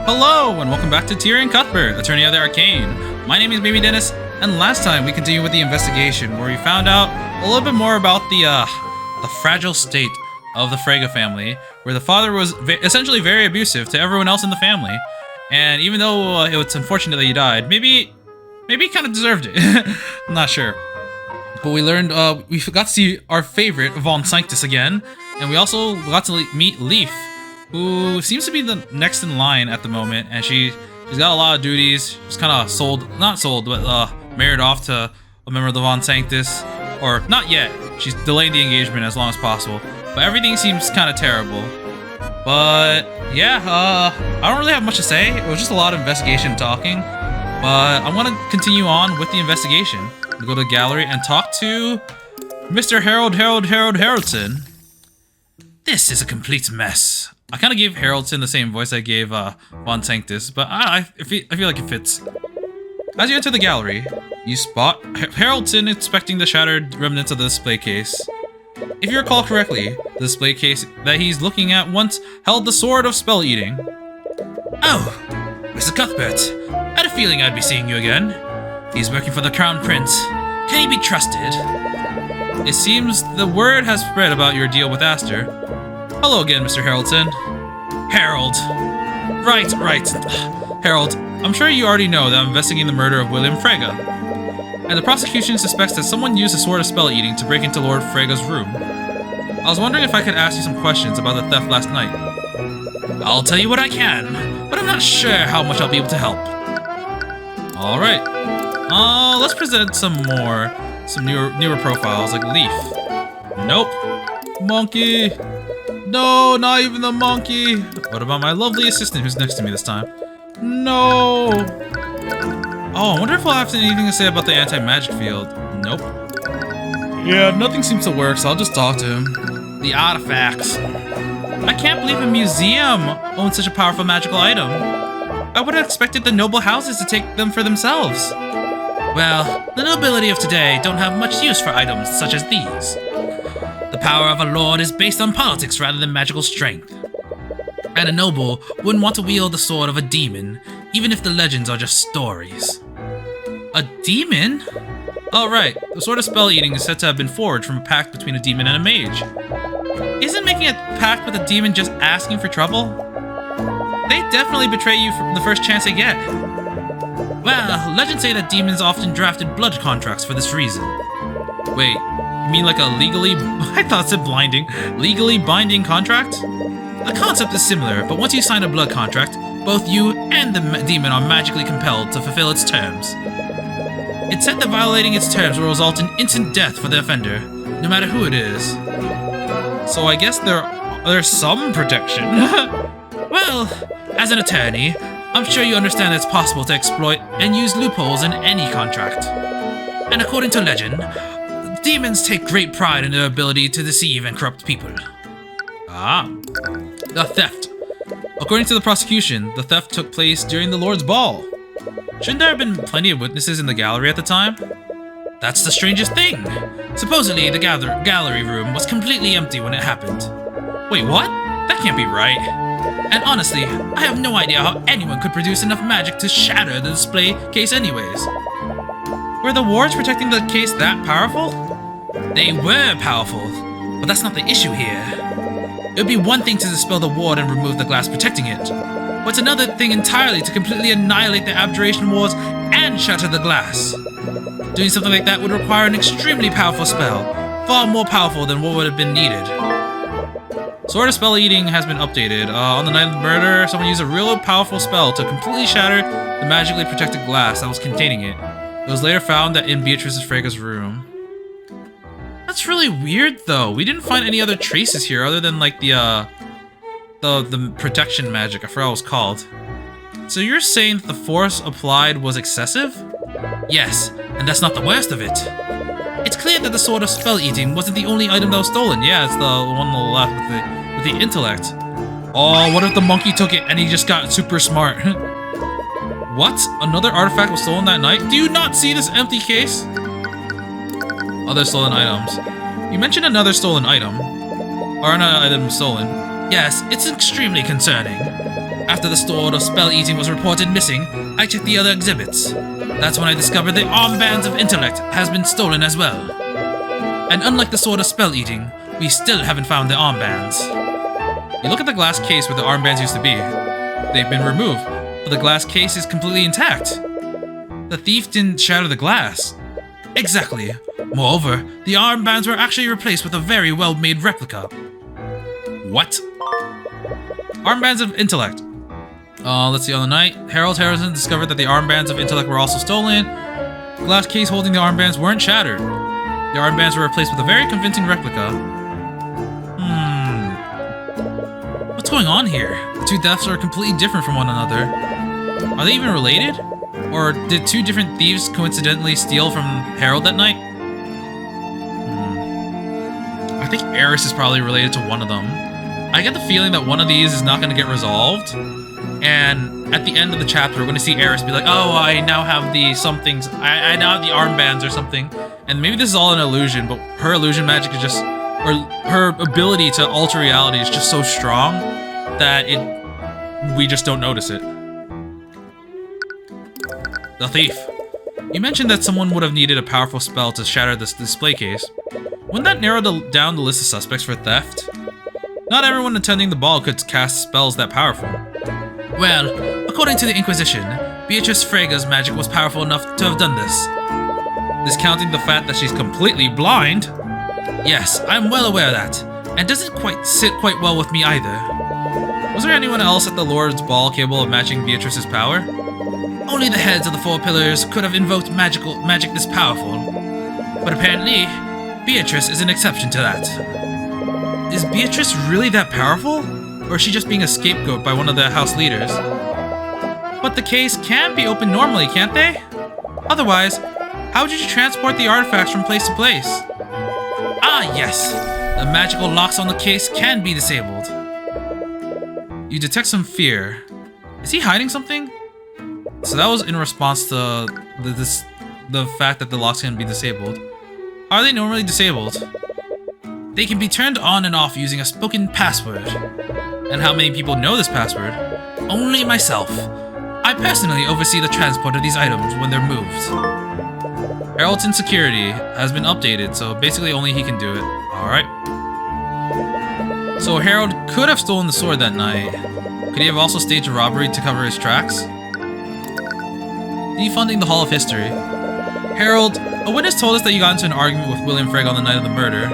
Hello, and welcome back to Tyrion Cuthbert, attorney of the Arcane. My name is Baby Dennis, and last time we continued with the investigation, where we found out a little bit more about the fragile state of the Frege family, where the father was essentially very abusive to everyone else in the family. And even though it's unfortunate that he died, maybe he kind of deserved it. I'm not sure. But we learned, we got to see our favorite, Von Sanctus, again, and we also got to meet Leaf, who seems to be the next in line at the moment, and she's got a lot of duties. She's kind of not sold, but married off to a member of the Von Sanctus, or not yet. She's delaying the engagement as long as possible, but everything seems kind of terrible. But yeah, I don't really have much to say. It was just a lot of investigation talking, but I'm gonna continue on with the investigation. We'll go to the gallery and talk to Mr. Haroldson. This is a complete mess. I kind of gave Haroldson the same voice I gave Von Sanctus, but I feel like it fits. As you enter the gallery, you spot Haroldson inspecting the shattered remnants of the display case. If you recall correctly, the display case that he's looking at once held the Sword of Spell Eating. Oh, Mr. Cuthbert, I had a feeling I'd be seeing you again. He's working for the Crown Prince. Can he be trusted? It seems the word has spread about your deal with Aster. Hello again, Mr. Haroldson. Harold. Right. Harold, I'm sure you already know that I'm investigating the murder of William Frege. And the prosecution suspects that someone used the Sword of Spell Eating to break into Lord Frege's room. I was wondering if I could ask you some questions about the theft last night. I'll tell you what I can, but I'm not sure how much I'll be able to help. Alright. Let's present some newer profiles, like Leaf. Nope. Monkey. No, not even the monkey. What about my lovely assistant who's next to me this time? No. Oh, I wonder if I'll have anything to say about the anti-magic field. Nope. Yeah, nothing seems to work, so I'll just talk to him. The artifacts. I can't believe a museum owns such a powerful magical item. I would have expected the noble houses to take them for themselves. Well, the nobility of today don't have much use for items such as these. The power of a lord is based on politics rather than magical strength. And a noble wouldn't want to wield the sword of a demon, even if the legends are just stories. A demon? Oh right, the Sword of Spell Eating is said to have been forged from a pact between a demon and a mage. Isn't making a pact with a demon just asking for trouble? They definitely betray you from the first chance they get. Well, legends say that demons often drafted blood contracts for this reason. Wait, you mean like a I thought it said blinding, legally binding contract? The concept is similar, but once you sign a blood contract, both you and the demon are magically compelled to fulfill its terms. It's said that violating its terms will result in instant death for the offender, no matter who it is. So I guess there's some protection. Well, as an attorney, I'm sure you understand that it's possible to exploit and use loopholes in any contract. And according to legend, demons take great pride in their ability to deceive and corrupt people. Ah. The theft. According to the prosecution, the theft took place during the Lord's Ball. Shouldn't there have been plenty of witnesses in the gallery at the time? That's the strangest thing. Supposedly, the gallery room was completely empty when it happened. Wait, what? That can't be right. And honestly, I have no idea how anyone could produce enough magic to shatter the display case anyways. Were the wards protecting the case that powerful? They were powerful, but that's not the issue here. It would be one thing to dispel the ward and remove the glass protecting it, but it's another thing entirely to completely annihilate the abjuration wards and shatter the glass. Doing something like that would require an extremely powerful spell, far more powerful than what would have been needed. Sword of Spell Eating has been updated. On the night of the murder, someone used a real powerful spell to completely shatter the magically protected glass that was containing it. It was later found that in Beatrice Frege's room. That's really weird, though. We didn't find any other traces here other than like the protection magic. I forgot what it was called. So you're saying that the force applied was excessive? Yes, and that's not the worst of it. It's clear that the Sword of Spell Eating wasn't the only item that was stolen. Yeah, it's the one on the left with the intellect. Oh, what if the monkey took it and he just got super smart? What? Another artifact was stolen that night? Do you not see this empty case? Other stolen items. You mentioned another stolen item. Or another item stolen. Yes, it's extremely concerning. After the sword of spell eating was reported missing, I checked the other exhibits. That's when I discovered the armbands of intellect has been stolen as well. And unlike the sword of spell eating, we still haven't found the armbands. You look at the glass case where the armbands used to be. They've been removed, but the glass case is completely intact. The thief didn't shatter the glass. Exactly. Moreover, the armbands were actually replaced with a very well-made replica. What? Armbands of intellect. Let's see, on the night, Harold Harrison discovered that the armbands of intellect were also stolen. The glass case holding the armbands weren't shattered. The armbands were replaced with a very convincing replica. What's going on here? The two thefts are completely different from one another. Are they even related? Or did two different thieves coincidentally steal from Harold that night? I think Eris is probably related to one of them. I get the feeling that one of these is not going to get resolved. And at the end of the chapter, we're going to see Eris be like, oh, I now have the somethings. I now have the armbands or something. And maybe this is all an illusion, but her illusion magic is just, or her ability to alter reality is just so strong that we just don't notice it. The thief. You mentioned that someone would have needed a powerful spell to shatter this display case. Wouldn't that narrow down the list of suspects for theft? Not everyone attending the ball could cast spells that powerful. Well, according to the Inquisition, Beatrice Frega's magic was powerful enough to have done this. Discounting the fact that she's completely blind? Yes, I'm well aware of that, and doesn't quite sit quite well with me either. Was there anyone else at the Lord's Ball capable of matching Beatrice's power? Only the heads of the four pillars could have invoked magic this powerful. But apparently, Beatrice is an exception to that. Is Beatrice really that powerful? Or is she just being a scapegoat by one of the house leaders? But the case can be opened normally, can't they? Otherwise, how did you transport the artifacts from place to place? Ah, yes! The magical locks on the case can be disabled. You detect some fear. Is he hiding something? So that was in response to the fact that the locks can be disabled. Are they normally disabled? They can be turned on and off using a spoken password. And how many people know this password? Only myself. I personally oversee the transport of these items when they're moved. Harold's insecurity has been updated, so basically only he can do it. Alright. So Harold could have stolen the sword that night. Could he have also staged a robbery to cover his tracks? Defunding the Hall of History. Harold, a witness told us that you got into an argument with William Frege on the night of the murder.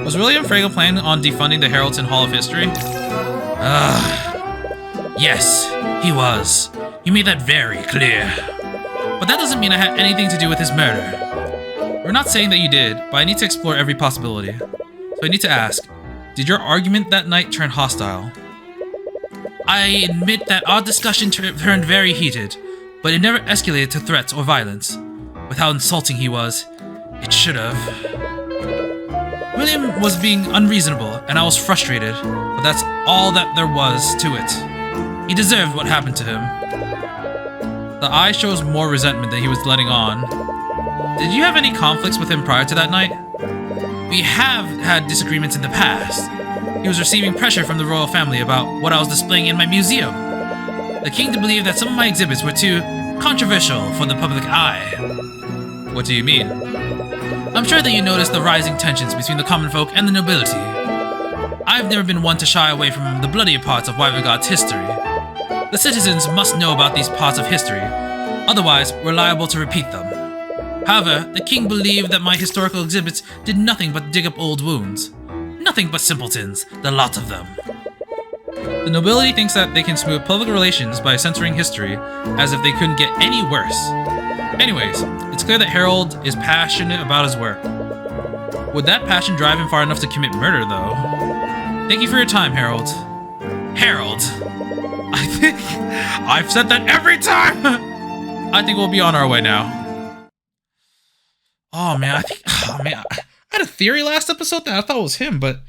Was William Frege planning on defunding the Heraldton Hall of History? Yes, he was. You made that very clear. But that doesn't mean I had anything to do with his murder. We're not saying that you did, but I need to explore every possibility. So I need to ask, did your argument that night turn hostile? I admit that our discussion turned very heated, but it never escalated to threats or violence. With how insulting he was, it should have. William was being unreasonable, and I was frustrated, but that's all that there was to it. He deserved what happened to him. The eye shows more resentment than he was letting on. Did you have any conflicts with him prior to that night? We have had disagreements in the past. He was receiving pressure from the royal family about what I was displaying in my museum. The king believed that some of my exhibits were too controversial for the public eye. What do you mean? I'm sure that you noticed the rising tensions between the common folk and the nobility. I've never been one to shy away from the bloodier parts of Wyvergod's history. The citizens must know about these parts of history, otherwise we're liable to repeat them. However, the king believed that my historical exhibits did nothing but dig up old wounds. Nothing but simpletons, the lot of them. The nobility thinks that they can smooth public relations by censoring history, as if they couldn't get any worse. Anyways, it's clear that Harold is passionate about his work. Would that passion drive him far enough to commit murder, though? Thank you for your time, Harold. Harold. I think I've said that every time! I think we'll be on our way now. Oh man, I had a theory last episode that I thought was him, but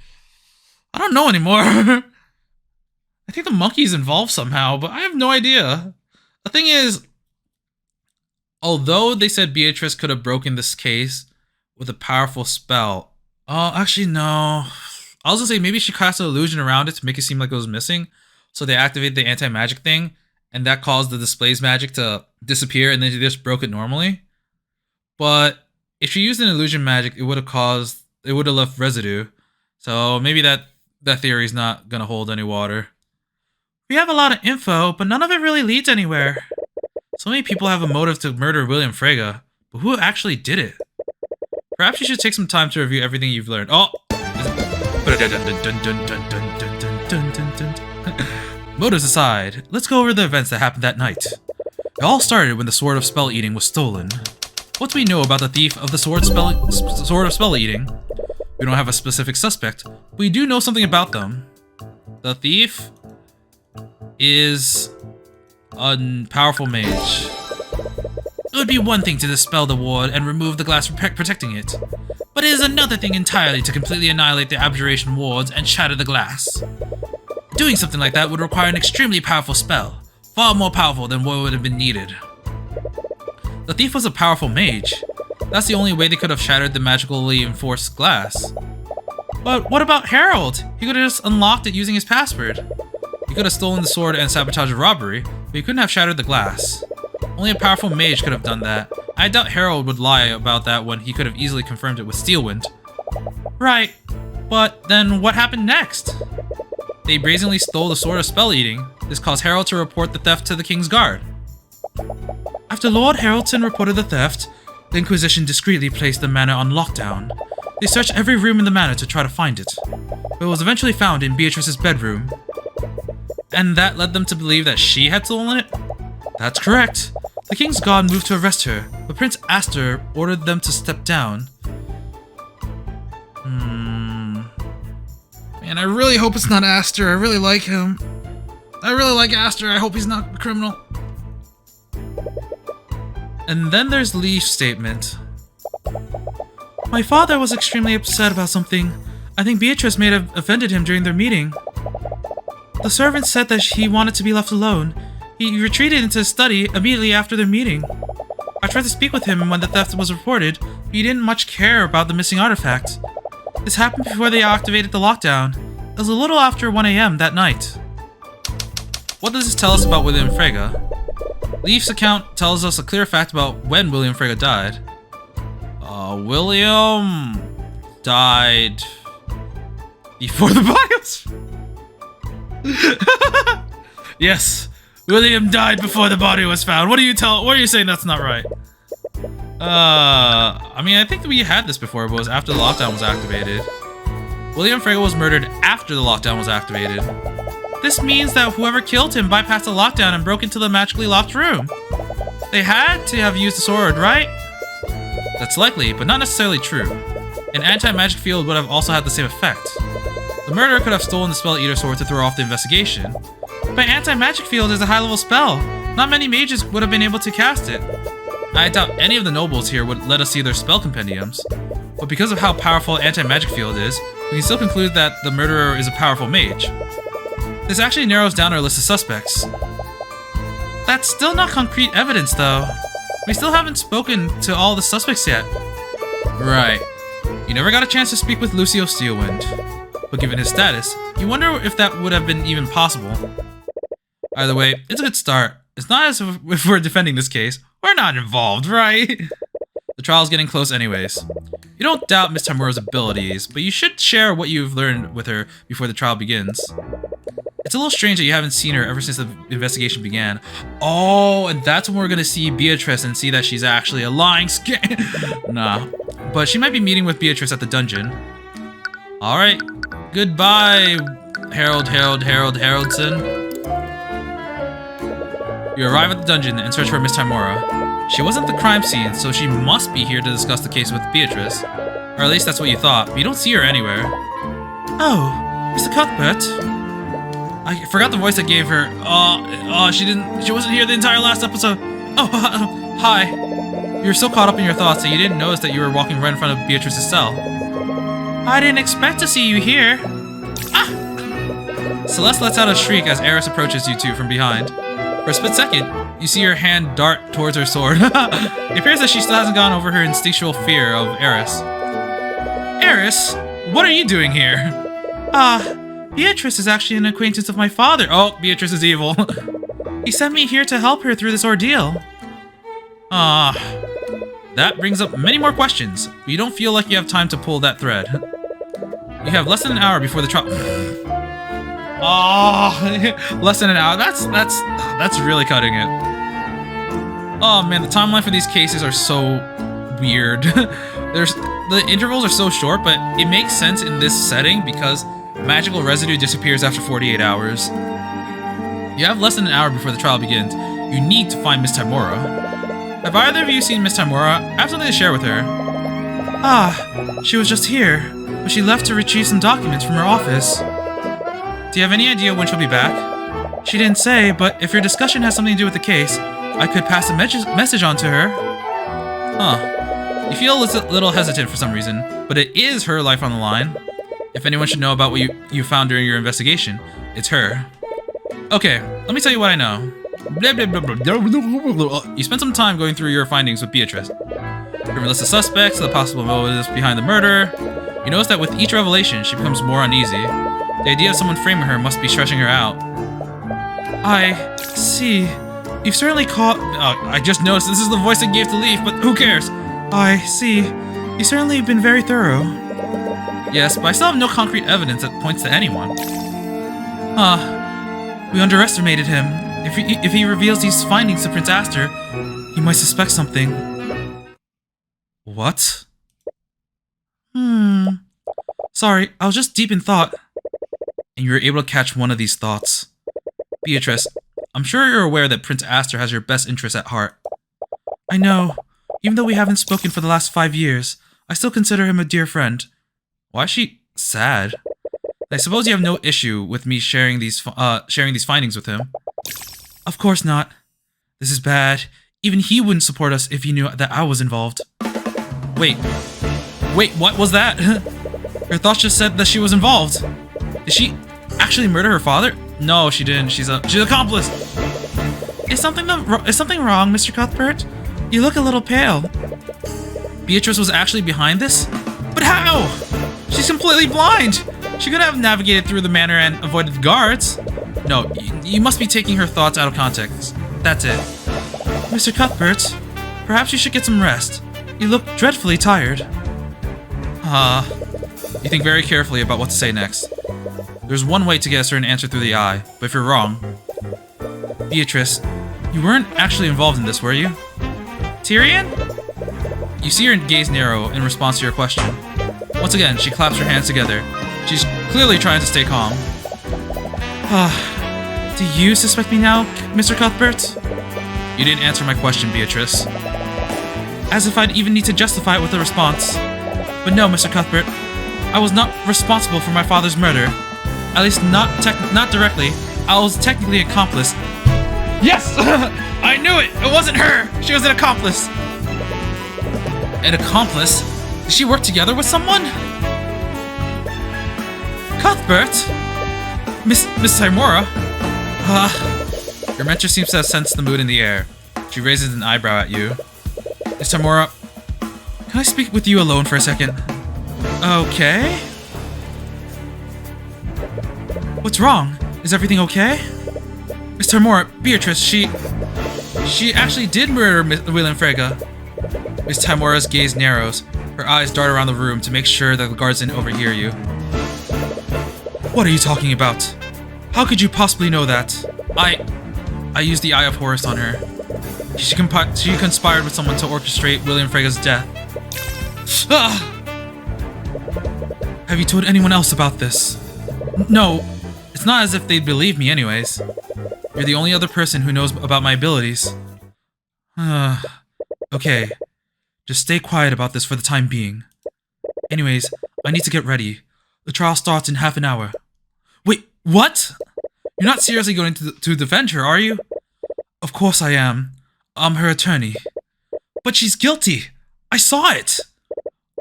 I don't know anymore. I think the monkey's involved somehow, but I have no idea. The thing is, although they said Beatrice could have broken this case with a powerful spell. Actually, no. I was gonna say maybe she cast an illusion around it to make it seem like it was missing. So they activate the anti-magic thing, and that caused the display's magic to disappear, and then they just broke it normally. But if she used an illusion magic, it would have left residue. So maybe that theory is not gonna hold any water. We have a lot of info, but none of it really leads anywhere. So many people have a motive to murder William Frege, but who actually did it? Perhaps you should take some time to review everything you've learned. Oh! Motives aside, let's go over the events that happened that night. It all started when the Sword of Spell Eating was stolen. What do we know about the thief of the Sword of Spell Eating? We don't have a specific suspect, but we do know something about them. The thief is a powerful mage. It would be one thing to dispel the ward and remove the glass protecting it, but it is another thing entirely to completely annihilate the abjuration wards and shatter the glass. Doing something like that would require an extremely powerful spell, far more powerful than what would have been needed. The thief was a powerful mage. That's the only way they could have shattered the magically enforced glass. But what about Harold? He could have just unlocked it using his password. He could have stolen the sword and sabotaged a robbery, but he couldn't have shattered the glass. Only a powerful mage could have done that. I doubt Harold would lie about that when he could have easily confirmed it with Steelwind. Right, but then what happened next? They brazenly stole the Sword of Spell Eating. This caused Harold to report the theft to the King's Guard. After Lord Haraldson reported the theft, the Inquisition discreetly placed the manor on lockdown. They searched every room in the manor to try to find it, but it was eventually found in Beatrice's bedroom. And that led them to believe that she had stolen it? That's correct. The King's Guard moved to arrest her, but Prince Aster ordered them to step down. Man, I really hope it's not Aster. I really like him. I really like Aster. I hope he's not a criminal. And then there's Leaf's statement. My father was extremely upset about something. I think Beatrice may have offended him during their meeting. The servant said that he wanted to be left alone. He retreated into his study immediately after their meeting. I tried to speak with him when the theft was reported, but he didn't much care about the missing artifact. This happened before they activated the lockdown. It was a little after 1 AM that night. What does this tell us about William Frege? Leaf's account tells us a clear fact about when William Frege died. William died before the body was... Yes, William died before the body was found. What are you saying that's not right? I mean, I think we had this before, but it was after the lockdown was activated. William Frege was murdered after the lockdown was activated. This means that whoever killed him bypassed the lockdown and broke into the magically locked room. They had to have used the sword, right? That's likely, but not necessarily true. An anti-magic field would have also had the same effect. The murderer could have stolen the Spell Eater sword to throw off the investigation. But anti-magic field is a high-level spell. Not many mages would have been able to cast it. I doubt any of the nobles here would let us see their spell compendiums. But because of how powerful anti-magic field is, we can still conclude that the murderer is a powerful mage. This actually narrows down our list of suspects. That's still not concrete evidence, though. We still haven't spoken to all the suspects yet. Right. You never got a chance to speak with Lucio Steelwind. But given his status, you wonder if that would have been even possible. Either way, it's a good start. It's not as if we're defending this case. We're not involved, right? The trial's getting close anyways. You don't doubt Miss Tamura's abilities, but you should share what you've learned with her before the trial begins. It's a little strange that you haven't seen her ever since the investigation began. Oh, and that's when we're gonna see Beatrice and see that she's actually a lying scam. Nah, but she might be meeting with Beatrice at the dungeon. Alright, goodbye, Haraldson. You arrive at the dungeon and search for Miss Tamura. She wasn't at the crime scene, so she must be here to discuss the case with Beatrice. Or at least that's what you thought, but you don't see her anywhere. Oh, Mr. Cuthbert. I forgot the voice I gave her. She wasn't here the entire last episode. Oh, hi. You were so caught up in your thoughts that you didn't notice that you were walking right in front of Beatrice's cell. I didn't expect to see you here. Ah! Celeste lets out a shriek as Eris approaches you two from behind. For a split second, you see her hand dart towards her sword. It appears that she still hasn't gone over her instinctual fear of Eris. Eris, what are you doing here? Beatrice is actually an acquaintance of my father. Oh, Beatrice is evil. He sent me here to help her through this ordeal. That brings up many more questions, but you don't feel like you have time to pull that thread. You have less than an hour before the trial. Less than an hour. That's really cutting it. Oh man, the timeline for these cases are so weird. The intervals are so short, but it makes sense in this setting because magical residue disappears after 48 hours. You have less than an hour before the trial begins. You need to find Miss Tamora. Have either of you seen Miss Tamora? I have something to share with her. She was just here, but she left to retrieve some documents from her office. Do you have any idea when she'll be back? She didn't say, but if your discussion has something to do with the case, I could pass a message on to her. You feel a little hesitant for some reason, but it is her life on the line. If anyone should know about what you found during your investigation, it's her. Okay, let me tell you what I know. You spent some time going through your findings with Beatrice. From a list of suspects to the possible motives behind the murder, you notice that with each revelation, she becomes more uneasy. The idea of someone framing her must be stressing her out. I see. You've certainly caught... I just noticed this is the voice I gave to Leaf, but who cares? I see. You've certainly been very thorough. Yes, but I still have no concrete evidence that points to anyone. We underestimated him. If he reveals these findings to Prince Aster, he might suspect something. What? Sorry, I was just deep in thought. And you were able to catch one of these thoughts. Beatrice, I'm sure you're aware that Prince Aster has your best interests at heart. I know. Even though we haven't spoken for the last 5 years, I still consider him a dear friend. Why is she sad? I suppose you have no issue with me sharing these findings with him. Of course not. This is bad. Even he wouldn't support us if he knew that I was involved. Wait, what was that? Her thoughts just said that she was involved. Did she actually murder her father? No, she didn't. She's an accomplice. Is something wrong, Mr. Cuthbert? You look a little pale. Beatrice was actually behind this? But how? She's completely blind. She could have navigated through the manor and avoided the guards. No, you must be taking her thoughts out of context. That's it. Mr. Cuthbert, perhaps you should get some rest. You look dreadfully tired. You think very carefully about what to say next. There's one way to get a certain answer through the eye, but if you're wrong... Beatrice, you weren't actually involved in this, were you? Tyrion? You see her gaze narrow in response to your question. Once again, she claps her hands together. She's clearly trying to stay calm. Do you suspect me now, Mr. Cuthbert? You didn't answer my question, Beatrice. As if I'd even need to justify it with a response. But no, Mr. Cuthbert. I was not responsible for my father's murder. At least not directly. I was technically an accomplice. Yes! I knew it! It wasn't her! She was an accomplice! An accomplice? Did she work together with someone? Cuthbert? Miss Tamora? Your mentor seems to have sensed the mood in the air. She raises an eyebrow at you. Miss Tamora, can I speak with you alone for a second? Okay. What's wrong? Is everything okay? Miss Tamora, Beatrice, she actually did murder William Frege. Miss Tamora's gaze narrows. Her eyes dart around the room to make sure that the guards didn't overhear you. What are you talking about? How could you possibly know that? I used the Eye of Horus on her. She conspired with someone to orchestrate William Frege's death. Have you told anyone else about this? No, it's not as if they'd believe me anyways. You're the only other person who knows about my abilities. Okay, just stay quiet about this for the time being. Anyways, I need to get ready. The trial starts in half an hour. Wait, what? You're not seriously going to defend her, are you? Of course I am. I'm her attorney. But she's guilty. I saw it.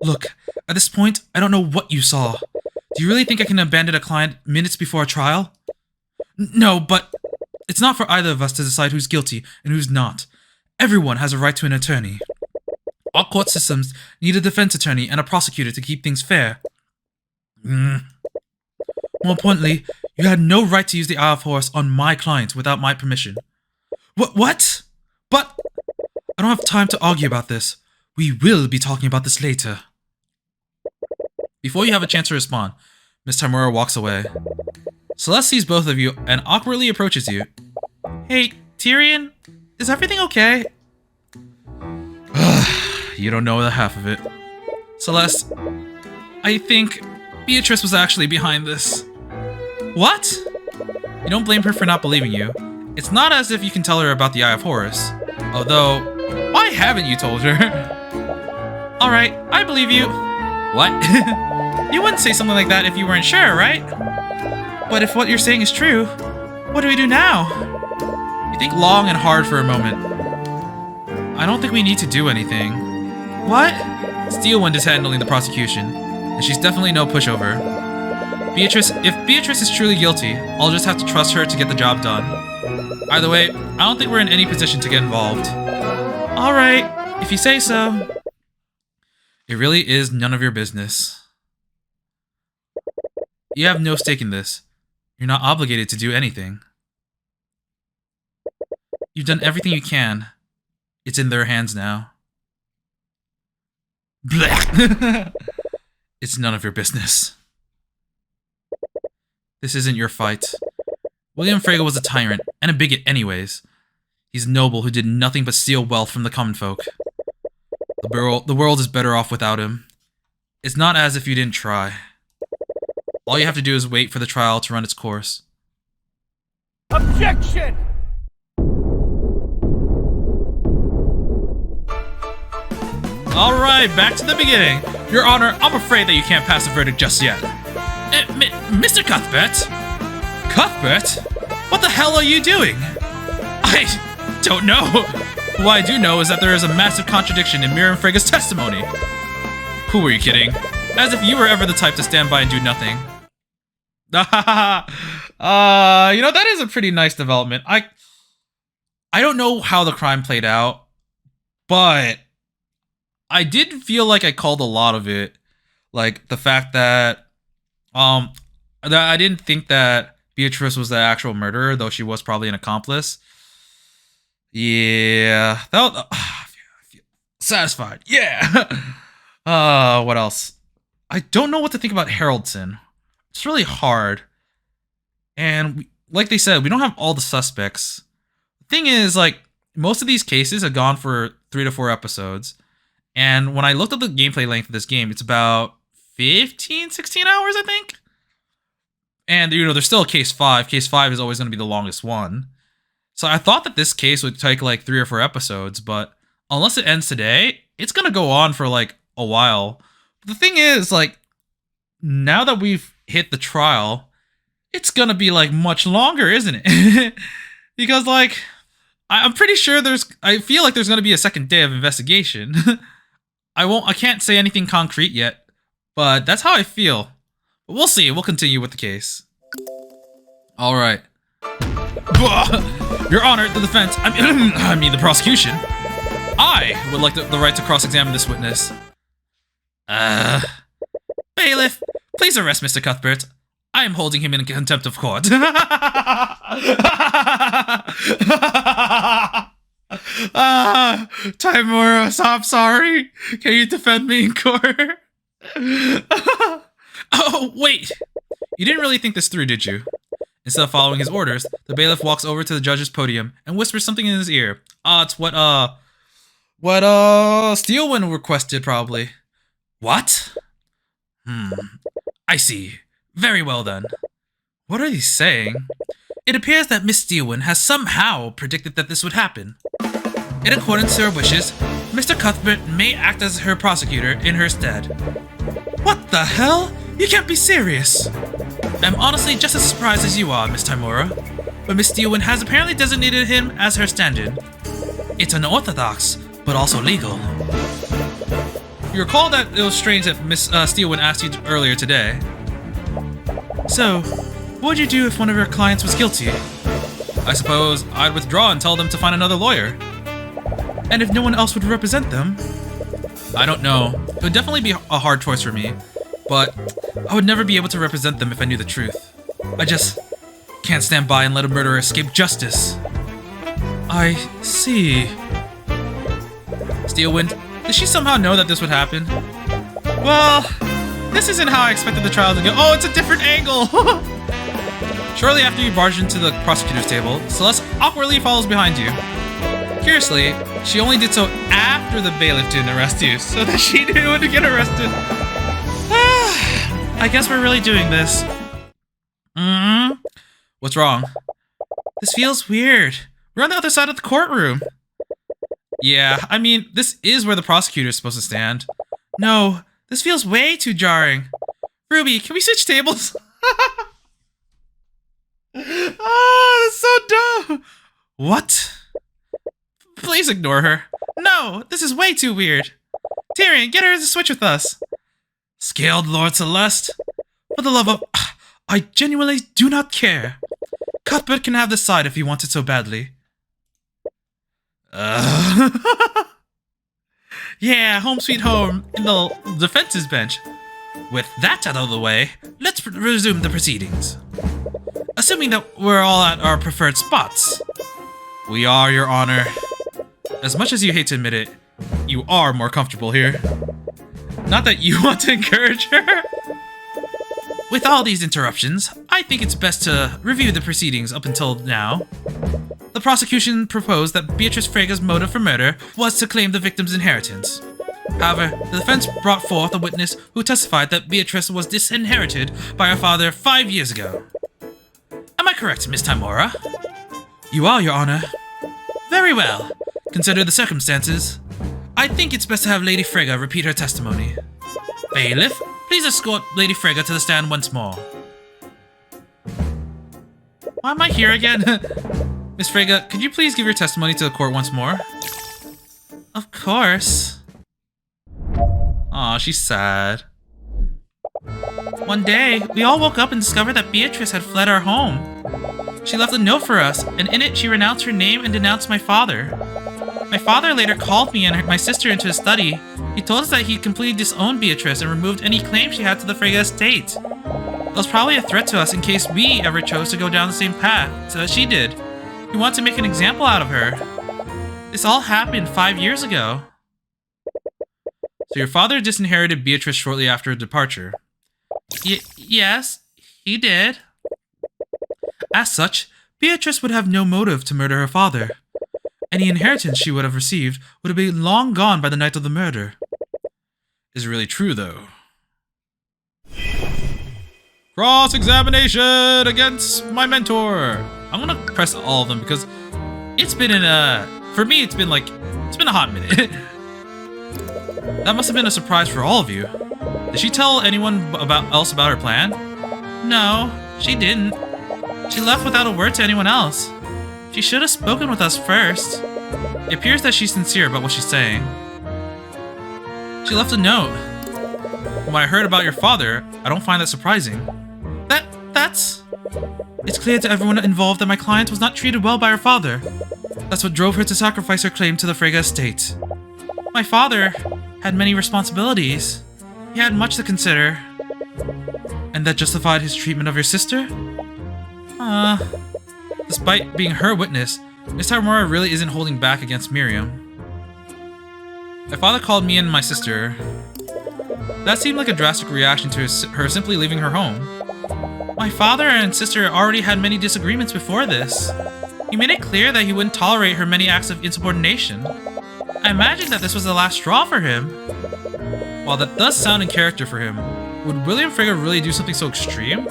Look, at this point, I don't know what you saw. Do you really think I can abandon a client minutes before a trial? No, but it's not for either of us to decide who's guilty and who's not. Everyone has a right to an attorney. All court systems need a defense attorney and a prosecutor to keep things fair. More importantly, you had no right to use the Eye of Horus on my client without my permission. What? But I don't have time to argue about this. We will be talking about this later. Before you have a chance to respond, Miss Tamura walks away. Celeste sees both of you and awkwardly approaches you. Hey, Tyrion, is everything okay? You don't know the half of it. Celeste, I think Beatrice was actually behind this. What? You don't blame her for not believing you. It's not as if you can tell her about the Eye of Horus. Although, why haven't you told her? Alright, I believe you. What? You wouldn't say something like that if you weren't sure, right? But if what you're saying is true, what do we do now? You think long and hard for a moment. I don't think we need to do anything. What? Steelwind is handling the prosecution, and she's definitely no pushover. If Beatrice is truly guilty, I'll just have to trust her to get the job done. Either way, I don't think we're in any position to get involved. Alright, if you say so. It really is none of your business. You have no stake in this. You're not obligated to do anything. You've done everything you can. It's in their hands now. Blech. It's none of your business. This isn't your fight. William Frege was a tyrant, and a bigot anyways. He's a noble who did nothing but steal wealth from the common folk. The world is better off without him. It's not as if you didn't try. All you have to do is wait for the trial to run its course. Objection! Alright, back to the beginning. Your Honor, I'm afraid that you can't pass a verdict just yet. Mr. Cuthbert? Cuthbert? What the hell are you doing? I don't know. What I do know is that there is a massive contradiction in Miriam Frege's testimony. Who were you kidding? As if you were ever the type to stand by and do nothing. You know, that is a pretty nice development. I don't know how the crime played out, but I did feel like I called a lot of it. Like the fact that that I didn't think that Beatrice was the actual murderer, though she was probably an accomplice. Yeah, that was, I feel satisfied. Yeah. What else? I don't know what to think about Haraldson. It's really hard. And like they said, we don't have all the suspects. The thing is, like, most of these cases have gone for 3 to 4 episodes. And when I looked at the gameplay length of this game, it's about 15, 16 hours, I think. And, you know, there's still case 5. Case 5 is always going to be the longest one. So I thought that this case would take like 3 or 4 episodes, but unless it ends today, it's going to go on for like a while. The thing is, like, now that we've hit the trial, it's going to be like much longer, isn't it? Because like, I'm pretty sure I feel like there's going to be a second day of investigation. I can't say anything concrete yet, but that's how I feel. But we'll see. We'll continue with the case. All right. Your Honor, the defense, I mean the prosecution. I would like the right to cross-examine this witness. Bailiff, please arrest Mr. Cuthbert. I am holding him in contempt of court. Timura, I'm sorry. Can you defend me in court? Oh, wait. You didn't really think this through, did you? Instead of following his orders, the bailiff walks over to the judge's podium and whispers something in his ear. It's what Steelwind requested, probably. What? I see. Very well then. What are you saying? It appears that Miss Steelwind has somehow predicted that this would happen. In accordance to her wishes, Mr. Cuthbert may act as her prosecutor in her stead. What the hell? You can't be serious! I'm honestly just as surprised as you are, Miss Timura, but Miss Steelwind has apparently designated him as her stand-in. It's unorthodox, but also legal. You recall that it was strange that Miss Steelwind asked you earlier today. So, what would you do if one of your clients was guilty? I suppose I'd withdraw and tell them to find another lawyer. And if no one else would represent them? I don't know. It would definitely be a hard choice for me, but I would never be able to represent them if I knew the truth. I just can't stand by and let a murderer escape justice. I see. Steelwind, did she somehow know that this would happen? Well, this isn't how I expected the trial to go. Oh, it's a different angle! Shortly after you barge into the prosecutor's table, Celeste awkwardly follows behind you. Curiously, she only did so after the bailiff didn't arrest you, so that she knew when to get arrested. I guess we're really doing this. What's wrong? This feels weird. We're on the other side of the courtroom. Yeah, I mean, this is where the prosecutor is supposed to stand. No, this feels way too jarring. Ruby, can we switch tables? Oh, that's so dumb. What? Please ignore her. No, this is way too weird. Tyrion, get her to switch with us. Scaled Lord Celeste. For the love of... I genuinely do not care. Cuthbert can have this side if he wants it so badly. Yeah, home sweet home in the defense's bench. With that out of the way, let's resume the proceedings. Assuming that we're all at our preferred spots. We are, Your Honor. As much as you hate to admit it, you are more comfortable here. Not that you want to encourage her. With all these interruptions, I think it's best to review the proceedings up until now. The prosecution proposed that Beatrice Frega's motive for murder was to claim the victim's inheritance. However, the defense brought forth a witness who testified that Beatrice was disinherited by her father 5 years ago. Am I correct, Miss Timora? You are, Your Honor. Very well. Consider the circumstances. I think it's best to have Lady Frega repeat her testimony. Bailiff, please escort Lady Frega to the stand once more. Why am I here again? Miss Frega, could you please give your testimony to the court once more? Of course. Aw, she's sad. One day, we all woke up and discovered that Beatrice had fled our home. She left a note for us, and in it she renounced her name and denounced my father. My father later called me and my sister into his study. He told us that he completely disowned Beatrice and removed any claim she had to the Frega estate. It was probably a threat to us in case we ever chose to go down the same path, so that she did. He wanted to make an example out of her. This all happened 5 years ago. So your father disinherited Beatrice shortly after her departure? Yes, he did. As such, Beatrice would have no motive to murder her father. Any inheritance she would have received would have been long gone by the night of the murder. Is it really true, though? Cross-examination against my mentor. I'm gonna press all of them because it's been for me, it's been a hot minute. That must have been a surprise for all of you. Did she tell anyone else about her plan? No, she didn't. She left without a word to anyone else. She should have spoken with us first. It appears that she's sincere about what she's saying. She left a note. When I heard about your father, I don't find that surprising. It's clear to everyone involved that my client was not treated well by her father. That's what drove her to sacrifice her claim to the Frega estate. My father had many responsibilities. He had much to consider. And that justified his treatment of your sister? Despite being her witness, Miss Timora really isn't holding back against Miriam. My father called me and my sister. That seemed like a drastic reaction to her simply leaving her home. My father and sister already had many disagreements before this. He made it clear that he wouldn't tolerate her many acts of insubordination. I imagine that this was the last straw for him. While that does sound in character for him, would William Frega really do something so extreme?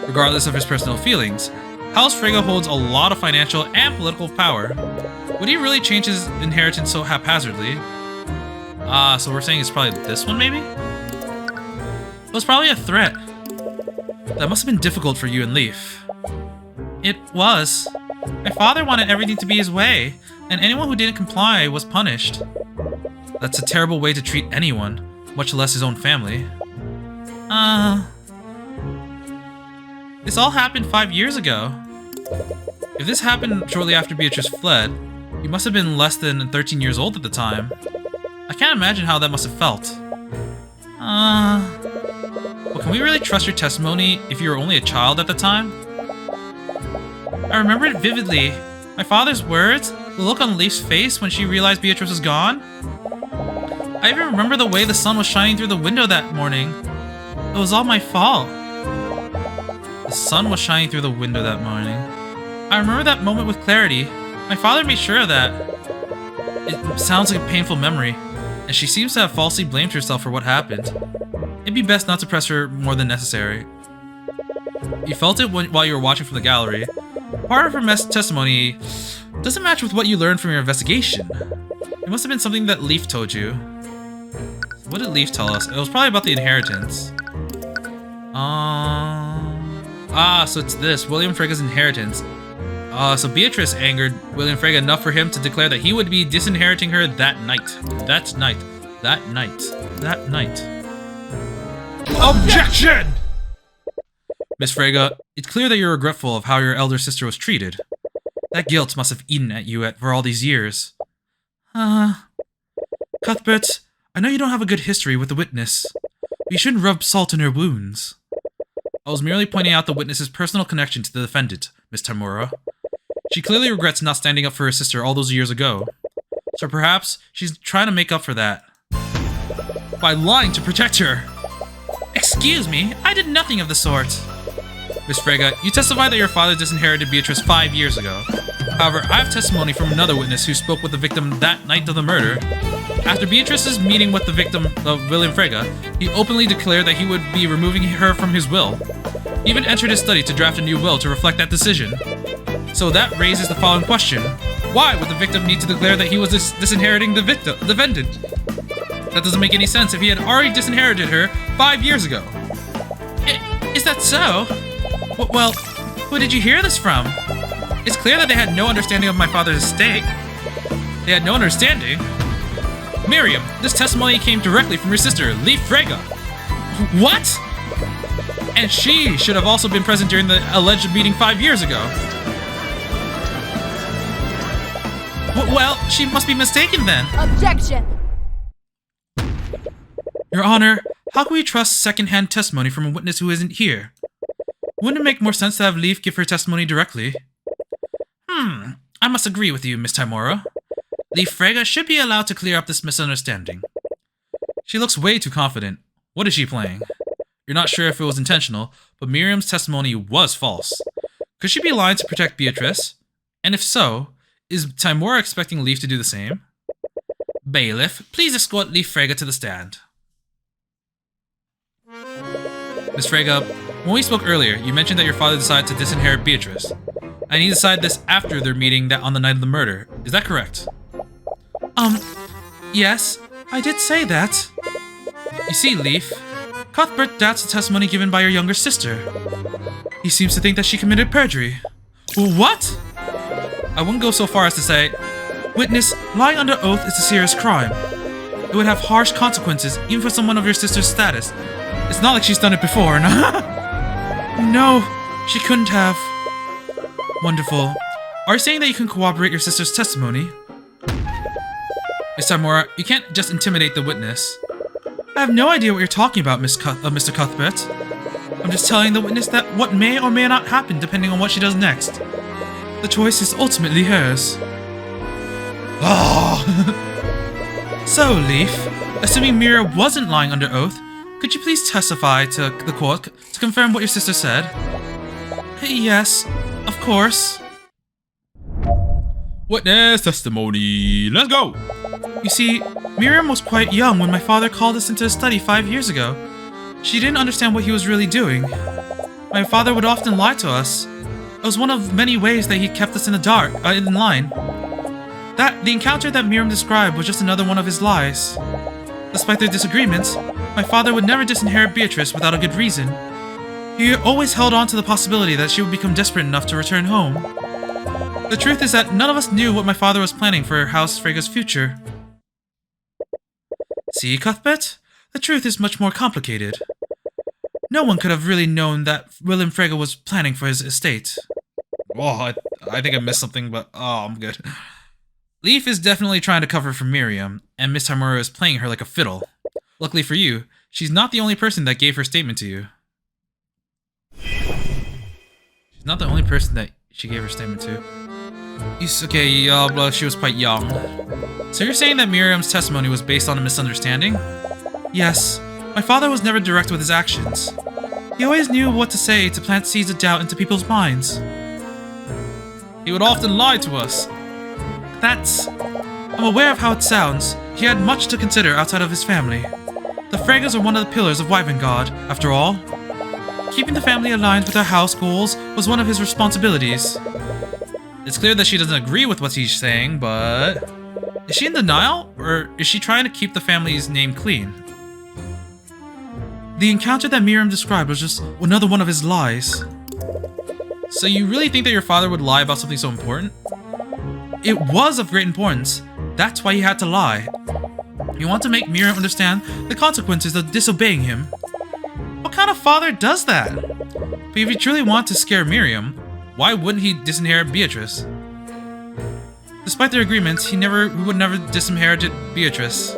Regardless of his personal feelings, House Frega holds a lot of financial and political power. Would he really change his inheritance so haphazardly? So we're saying it's probably this one, maybe? It was probably a threat. That must have been difficult for you and Leaf. It was. My father wanted everything to be his way, and anyone who didn't comply was punished. That's a terrible way to treat anyone, much less his own family. This all happened 5 years ago. If this happened shortly after Beatrice fled, you must have been less than 13 years old at the time. I can't imagine how that must have felt. What can can we really trust your testimony if you were only a child at the time? I remember it vividly. My father's words, the look on Leaf's face when she realized Beatrice was gone. I even remember the way the sun was shining through the window that morning. It was all my fault. The sun was shining through the window that morning. I remember that moment with clarity. My father made sure of that. It sounds like a painful memory, and she seems to have falsely blamed herself for what happened. It'd be best not to press her more than necessary. You felt it while you were watching from the gallery. Part of her testimony doesn't match with what you learned from your investigation. It must have been something that Leaf told you. What did Leaf tell us? It was probably about the inheritance. So it's this, William Frega's inheritance. So Beatrice angered William Frega enough for him to declare that he would be disinheriting her that night. That night. Objection! Miss Frega, it's clear that you're regretful of how your elder sister was treated. That guilt must have eaten at you for all these years. Cuthbert, I know you don't have a good history with the witness, but you shouldn't rub salt in her wounds. I was merely pointing out the witness's personal connection to the defendant, Miss Tamura. She clearly regrets not standing up for her sister all those years ago. So perhaps she's trying to make up for that by lying to protect her. Excuse me, I did nothing of the sort. Miss Frega, you testify that your father disinherited Beatrice 5 years ago. However, I have testimony from another witness who spoke with the victim that night of the murder. After Beatrice's meeting with the victim, William Frega, he openly declared that he would be removing her from his will. He even entered his study to draft a new will to reflect that decision. So that raises the following question. Why would the victim need to declare that he was disinheriting the defendant? That doesn't make any sense if he had already disinherited her 5 years ago. Is that so? Well, who did you hear this from? It's clear that they had no understanding of my father's estate. They had no understanding? Miriam, this testimony came directly from your sister, Leaf Frega. What? And she should have also been present during the alleged meeting 5 years ago. Well, she must be mistaken then. Objection! Your Honor, how can we trust second-hand testimony from a witness who isn't here? Wouldn't it make more sense to have Leaf give her testimony directly? I must agree with you, Miss Tamura. Leaf Frega should be allowed to clear up this misunderstanding. She looks way too confident. What is she playing? You're not sure if it was intentional, but Miriam's testimony was false. Could she be lying to protect Beatrice? And if so, is Tamura expecting Leaf to do the same? Bailiff, please escort Leaf Frega to the stand. Miss Frega, when we spoke earlier, you mentioned that your father decided to disinherit Beatrice. And he decided this after their meeting on the night of the murder. Is that correct? Yes, I did say that. You see, Leaf, Cuthbert doubts the testimony given by your younger sister. He seems to think that she committed perjury. What? I wouldn't go so far as to say, witness, lying under oath is a serious crime. It would have harsh consequences, even for someone of your sister's status. It's not like she's done it before, No, she couldn't have. Wonderful. Are you saying that you can corroborate your sister's testimony? Miss Tamura, you can't just intimidate the witness. I have no idea what you're talking about, Mr. Cuthbert. I'm just telling the witness that what may or may not happen depending on what she does next. The choice is ultimately hers. So, Leaf, assuming Mira wasn't lying under oath, could you please testify to the court to confirm what your sister said? Yes, of course. Witness testimony. Let's go! You see, Miriam was quite young when my father called us into his study 5 years ago. She didn't understand what he was really doing. My father would often lie to us. It was one of many ways that he kept us in the dark, in line. The encounter that Miriam described was just another one of his lies. Despite their disagreements, my father would never disinherit Beatrice without a good reason. He always held on to the possibility that she would become desperate enough to return home. The truth is that none of us knew what my father was planning for House Frega's future. See, Cuthbert? The truth is much more complicated. No one could have really known that William Frega was planning for his estate. Oh, I think I missed something, but I'm good. Leaf is definitely trying to cover for Miriam, and Miss Tamura is playing her like a fiddle. Luckily for you, she's not the only person that gave her statement to you. She's not the only person that she gave her statement to. Okay, well, she was quite young. So you're saying that Miriam's testimony was based on a misunderstanding? Yes. My father was never direct with his actions. He always knew what to say to plant seeds of doubt into people's minds. He would often lie to us. I'm aware of how it sounds. He had much to consider outside of his family. The Fregas are one of the pillars of Wyvengard, after all. Keeping the family aligned with our house goals was one of his responsibilities. It's clear that she doesn't agree with what he's saying, but... Is she in denial, or is she trying to keep the family's name clean? The encounter that Miriam described was just another one of his lies. So you really think that your father would lie about something so important? It was of great importance. That's why he had to lie. You want to make Miriam understand the consequences of disobeying him. What kind of father does that? But if he truly wanted to scare Miriam, why wouldn't he disinherit Beatrice? Despite their agreements, he would never disinherited Beatrice.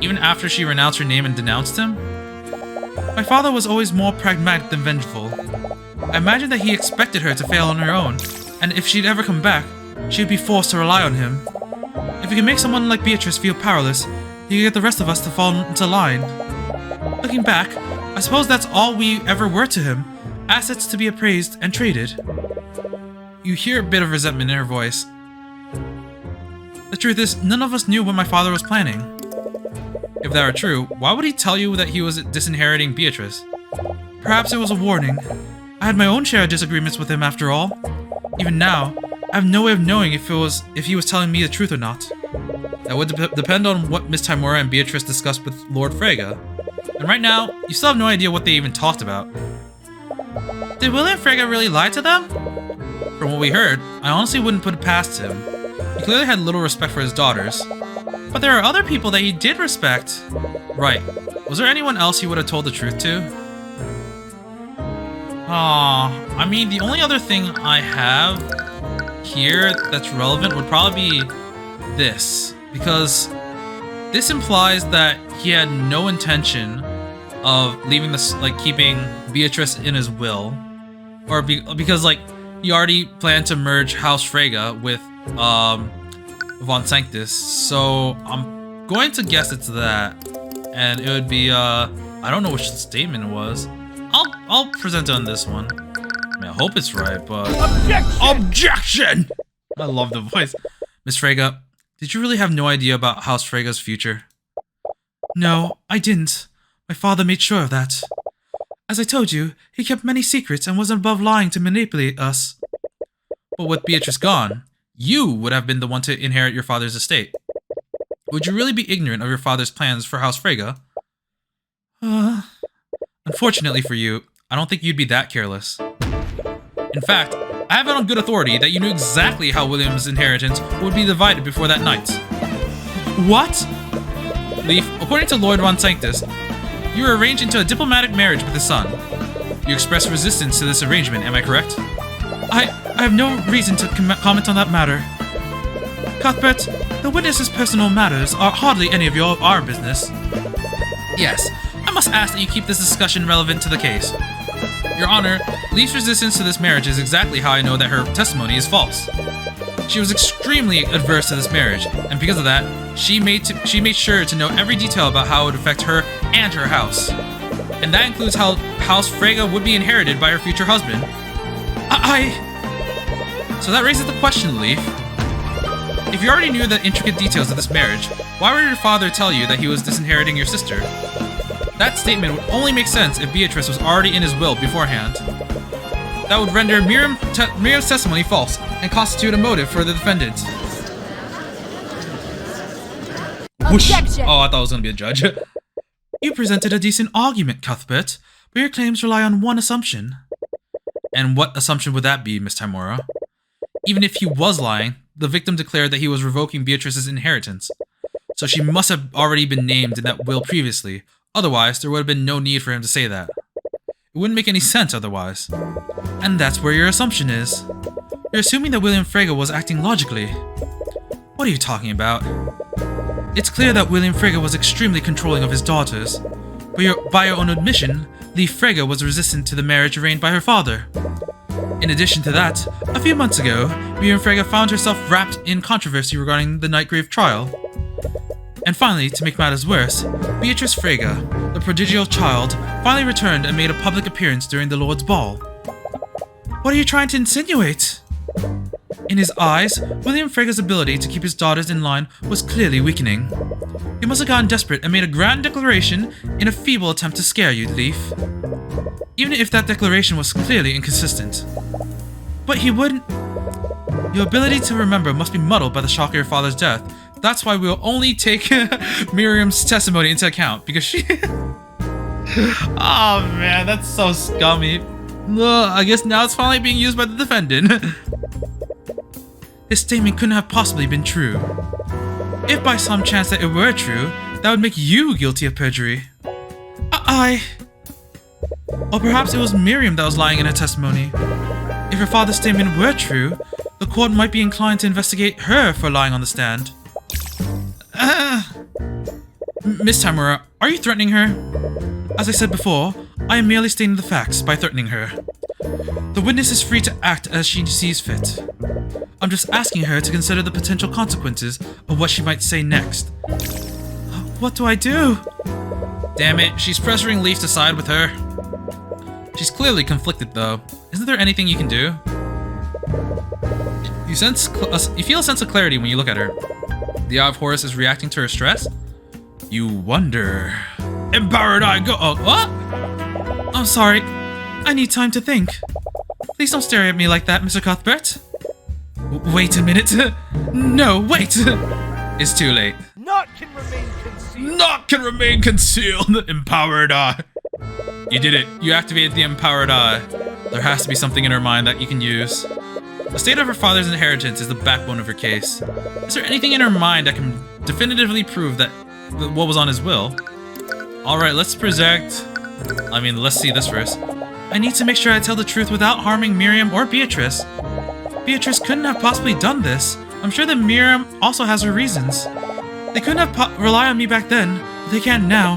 Even after she renounced her name and denounced him? My father was always more pragmatic than vengeful. I imagine that he expected her to fail on her own, and if she'd ever come back, she would be forced to rely on him. If he can make someone like Beatrice feel powerless, he can get the rest of us to fall into line. Looking back, I suppose that's all we ever were to him, assets to be appraised and traded. You hear a bit of resentment in her voice. The truth is, none of us knew what my father was planning. If that were true, why would he tell you that he was disinheriting Beatrice? Perhaps it was a warning. I had my own share of disagreements with him after all. Even now, I have no way of knowing if he was telling me the truth or not. That would depend on what Miss Timora and Beatrice discussed with Lord Frege. And right now, you still have no idea what they even talked about. Did William Frege really lie to them? From what we heard, I honestly wouldn't put it past him. He clearly had little respect for his daughters. But there are other people that he did respect. Right. Was there anyone else he would have told the truth to? I mean, the only other thing I have here that's relevant would probably be this. Because this implies that he had no intention of leaving this, keeping Beatrice in his will. Or because, he already planned to merge House Frege with, Von Sanctus, so I'm going to guess it's that, and it would be I don't know which statement it was. I'll present it on this one. I mean, I hope it's right, but Objection! I love the voice. Miss Frege, did you really have no idea about House Frege's future? No, I didn't. My father made sure of that. As I told you, he kept many secrets and wasn't above lying to manipulate us. But with Beatrice gone, you would have been the one to inherit your father's estate. Would you really be ignorant of your father's plans for House Frege? Unfortunately for you, I don't think you'd be that careless. In fact, I have it on good authority that you knew exactly how William's inheritance would be divided before that night. What? Leaf, according to Lord Von Sanctus, you were arranged into a diplomatic marriage with his son. You expressed resistance to this arrangement, am I correct? I have no reason to comment on that matter. Cuthbert, the witness's personal matters are hardly any of our business. Yes, I must ask that you keep this discussion relevant to the case. Your Honor, Leaf's resistance to this marriage is exactly how I know that her testimony is false. She was extremely adverse to this marriage, and because of that, she made sure to know every detail about how it would affect her and her house. And that includes how House Frege would be inherited by her future husband. So that raises the question, Leaf. If you already knew the intricate details of this marriage, why would your father tell you that he was disinheriting your sister? That statement would only make sense if Beatrice was already in his will beforehand. That would render Miriam's testimony false and constitute a motive for the defendant. Whoosh! Oh, I thought it was going to be a judge. You presented a decent argument, Cuthbert, but your claims rely on one assumption. And what assumption would that be, Miss Timora? Even if he was lying, the victim declared that he was revoking Beatrice's inheritance. So she must have already been named in that will previously. Otherwise, there would have been no need for him to say that. It wouldn't make any sense otherwise. And that's where your assumption is. You're assuming that William Frege was acting logically. What are you talking about? It's clear that William Frege was extremely controlling of his daughters. But by your own admission, Leaf Frege was resistant to the marriage arranged by her father. In addition to that, a few months ago, Miriam Frege found herself wrapped in controversy regarding the Nightgrave trial. And finally, to make matters worse, Beatrice Frege, the prodigal child, finally returned and made a public appearance during the Lord's Ball. What are you trying to insinuate? In his eyes, William Frege's ability to keep his daughters in line was clearly weakening. He must have gotten desperate and made a grand declaration in a feeble attempt to scare you, Leaf. Even if that declaration was clearly inconsistent. But he wouldn't... Your ability to remember must be muddled by the shock of your father's death. That's why we'll only take Miriam's testimony into account, because she... Oh man, that's so scummy. I guess now it's finally being used by the defendant. His statement couldn't have possibly been true. If by some chance that it were true, that would make you guilty of perjury. Or perhaps it was Miriam that was lying in her testimony. If her father's statement were true, the court might be inclined to investigate her for lying on the stand. Miss Tamura, are you threatening her? As I said before, I am merely stating the facts by threatening her. The witness is free to act as she sees fit. I'm just asking her to consider the potential consequences of what she might say next. What do I do? Damn it, she's pressuring Leaf to side with her. She's clearly conflicted though. Isn't there anything you can do? You feel a sense of clarity when you look at her. The Eye of Horus is reacting to her stress. You wonder. Empowered Eye, go. Oh, what? I'm sorry. I need time to think. Please don't stare at me like that, Mr. Cuthbert. Wait a minute. No, wait. It's too late. Naught can remain concealed. Naught can remain concealed. Empowered Eye. You did it. You activated the Empowered Eye. There has to be something in her mind that you can use. The state of her father's inheritance is the backbone of her case. Is there anything in her mind that can definitively prove that what was on his will? Alright, let's see this first. I need to make sure I tell the truth without harming Miriam or Beatrice. Beatrice couldn't have possibly done this. I'm sure that Miriam also has her reasons. They couldn't have relied on me back then, but they can now.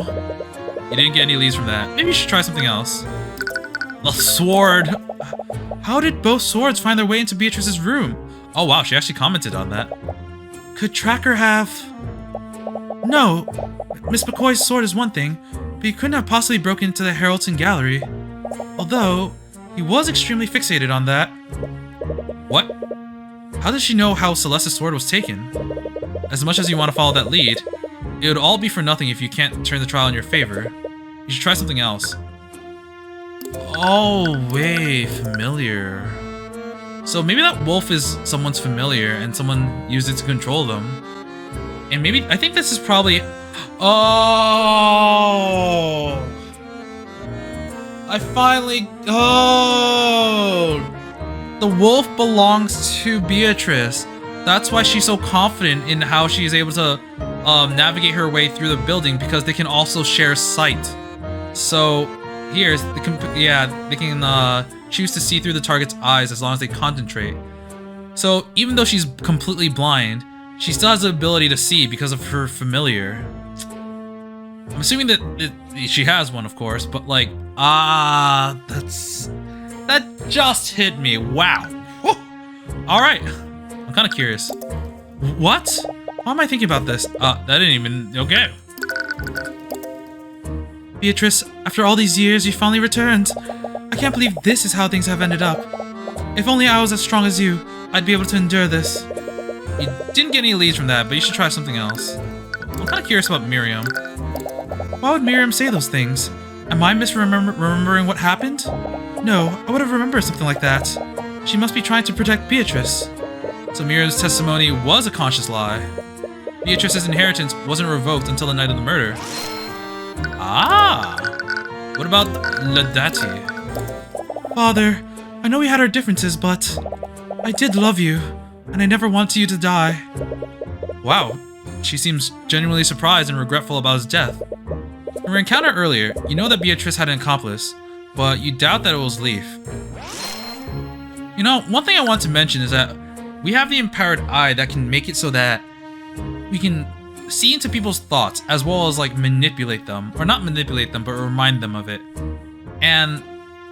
You didn't get any leads from that. Maybe you should try something else. The sword. How did both swords find their way into Beatrice's room? Oh wow, she actually commented on that. Could Tracker have... No, Miss McCoy's sword is one thing, but he couldn't have possibly broken into the Heraldton Gallery. Although, he was extremely fixated on that. What? How does she know how Celeste's sword was taken? As much as you want to follow that lead, it would all be for nothing if you can't turn the trial in your favor. You should try something else. Oh, wait, familiar. So maybe that wolf is someone's familiar and someone used it to control them. And maybe, I think this is probably... Oh! I finally... Oh! The wolf belongs to Beatrice. That's why she's so confident in how she's able to navigate her way through the building, because they can also share sight. So here, they can choose to see through the target's eyes as long as they concentrate. So even though she's completely blind, she still has the ability to see because of her familiar. I'm assuming that she has one, of course, but like, that just hit me. Wow. All right. I'm kind of curious. What? Why am I thinking about this? That didn't even... Okay. Beatrice, after all these years, you finally returned. I can't believe this is how things have ended up. If only I was as strong as you, I'd be able to endure this. You didn't get any leads from that, but you should try something else. I'm kind of curious about Miriam. Why would Miriam say those things? Am I misremembering what happened? No, I would have remembered something like that. She must be trying to protect Beatrice. So Miriam's testimony was a conscious lie. Beatrice's inheritance wasn't revoked until the night of the murder. Ah! What about Ladati? Father, I know we had our differences, but I did love you, and I never wanted you to die. Wow, she seems genuinely surprised and regretful about his death. In her encounter earlier, you know that Beatrice had an accomplice, but you doubt that it was Leaf. You know, one thing I want to mention is that we have the Empowered Eye that can make it so that we can see into people's thoughts as well as like manipulate them, or not manipulate them, but remind them of it. And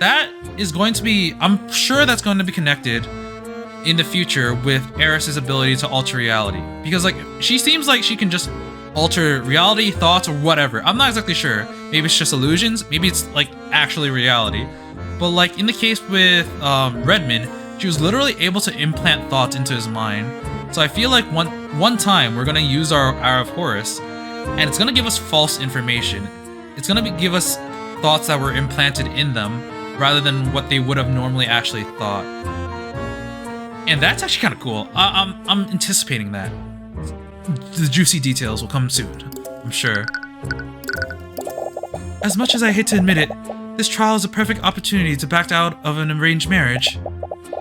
that is going to be, I'm sure that's going to be connected in the future with Eris's ability to alter reality. Because like, she seems like she can just alter reality, thoughts, or whatever. I'm not exactly sure. Maybe it's just illusions. Maybe it's like actually reality. But like in the case with Redmond, she was literally able to implant thoughts into his mind. So I feel like one time we're gonna use our Hour of Horus, and it's gonna give us false information. It's gonna give us thoughts that were implanted in them rather than what they would have normally actually thought. And that's actually kind of cool. I'm anticipating that. The juicy details will come soon, I'm sure. As much as I hate to admit it, this trial is a perfect opportunity to back out of an arranged marriage.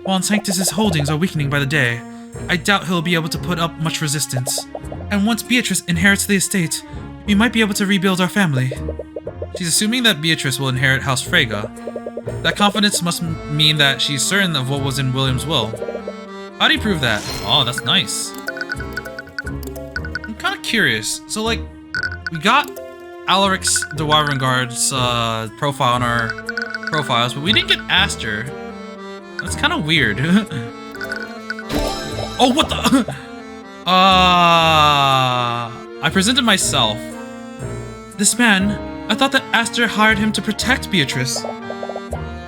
While Sanctus's holdings are weakening by the day, I doubt he'll be able to put up much resistance. And once Beatrice inherits the estate, we might be able to rebuild our family. She's assuming that Beatrice will inherit House Freyga. That confidence must mean that she's certain of what was in William's will. How do you prove that? Oh, that's nice. I'm kind of curious. So, like, we got Alaric's the Wyvern Guard's profile on our profiles, but we didn't get Aster. That's kind of weird. Oh, what the? I presented myself. This man, I thought that Aster hired him to protect Beatrice.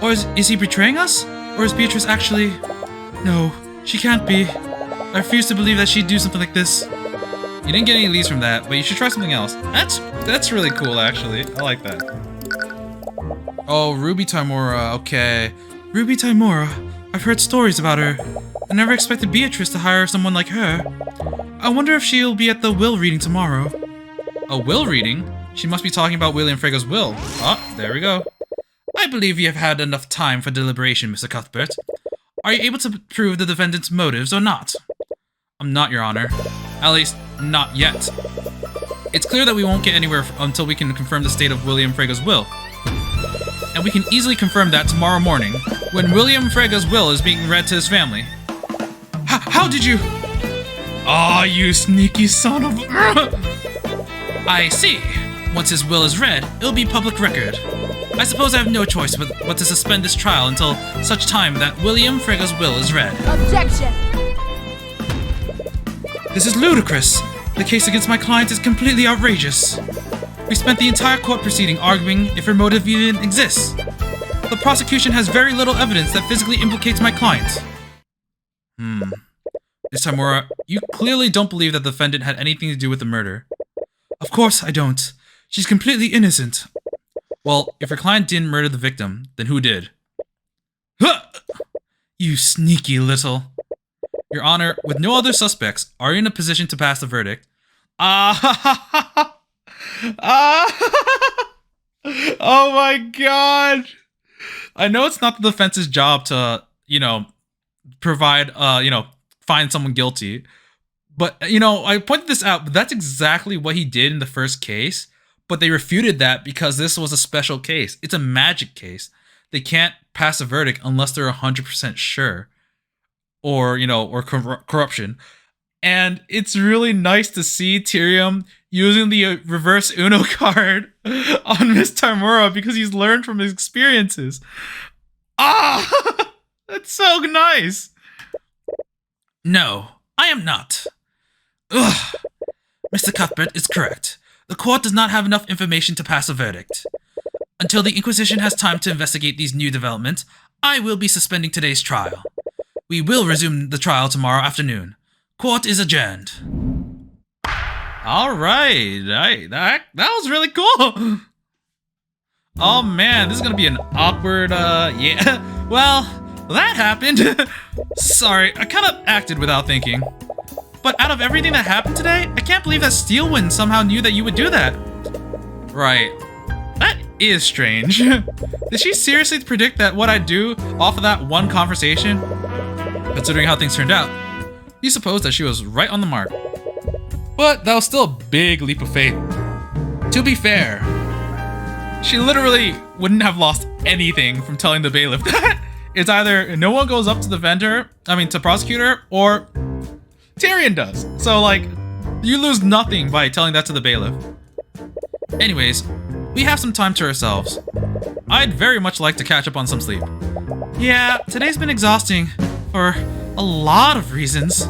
Or is he betraying us? Or is Beatrice actually... No, she can't be. I refuse to believe that she'd do something like this. You didn't get any leads from that, but you should try something else. That's really cool, actually. I like that. Oh, Ruby Timora, okay. Ruby Timora. I've heard stories about her. I never expected Beatrice to hire someone like her. I wonder if she'll be at the will reading tomorrow. A will reading? She must be talking about William Freyga's will. Oh, there we go. I believe you have had enough time for deliberation, Mr. Cuthbert. Are you able to prove the defendant's motives or not? I'm not, Your Honor. At least, not yet. It's clear that we won't get anywhere until we can confirm the state of William Freyga's will. And we can easily confirm that tomorrow morning, when William Freyga's will is being read to his family. How did you... Ah, you sneaky son of... I see. Once his will is read, it'll be public record. I suppose I have no choice but to suspend this trial until such time that William Freyga's will is read. Objection! This is ludicrous. The case against my client is completely outrageous. We spent the entire court proceeding arguing if her motive even exists. The prosecution has very little evidence that physically implicates my client. Miss Timora, you clearly don't believe that the defendant had anything to do with the murder. Of course I don't. She's completely innocent. Well, if her client didn't murder the victim, then who did? Huh! You sneaky little... Your Honor, with no other suspects, are you in a position to pass the verdict? Oh my god! I know it's not the defense's job to, provide, find someone guilty. But, I pointed this out, but that's exactly what he did in the first case. But they refuted that because this was a special case. It's a magic case. They can't pass a verdict unless they're 100% sure. Or, corruption. And it's really nice to see Tyrion using the reverse Uno card on Miss Timora because he's learned from his experiences. That's so nice. No, I am not. Ugh. Mr. Cuthbert is correct. The court does not have enough information to pass a verdict. Until the Inquisition has time to investigate these new developments, I will be suspending today's trial. We will resume the trial tomorrow afternoon. Court is adjourned. All right. That was really cool. Oh man, this is gonna be an awkward, yeah. Well, that happened. Sorry, I kind of acted without thinking. But out of everything that happened today, I can't believe that Steelwind somehow knew that you would do that. Right. That is strange. Did she seriously predict that what I'd do off of that one conversation? Considering how things turned out, you suppose that she was right on the mark. But that was still a big leap of faith. To be fair, she literally wouldn't have lost anything from telling the bailiff that. It's either no one goes up to to prosecute her, or Tyrion does. So, like, you lose nothing by telling that to the bailiff. Anyways, we have some time to ourselves. I'd very much like to catch up on some sleep. Yeah, today's been exhausting for a lot of reasons.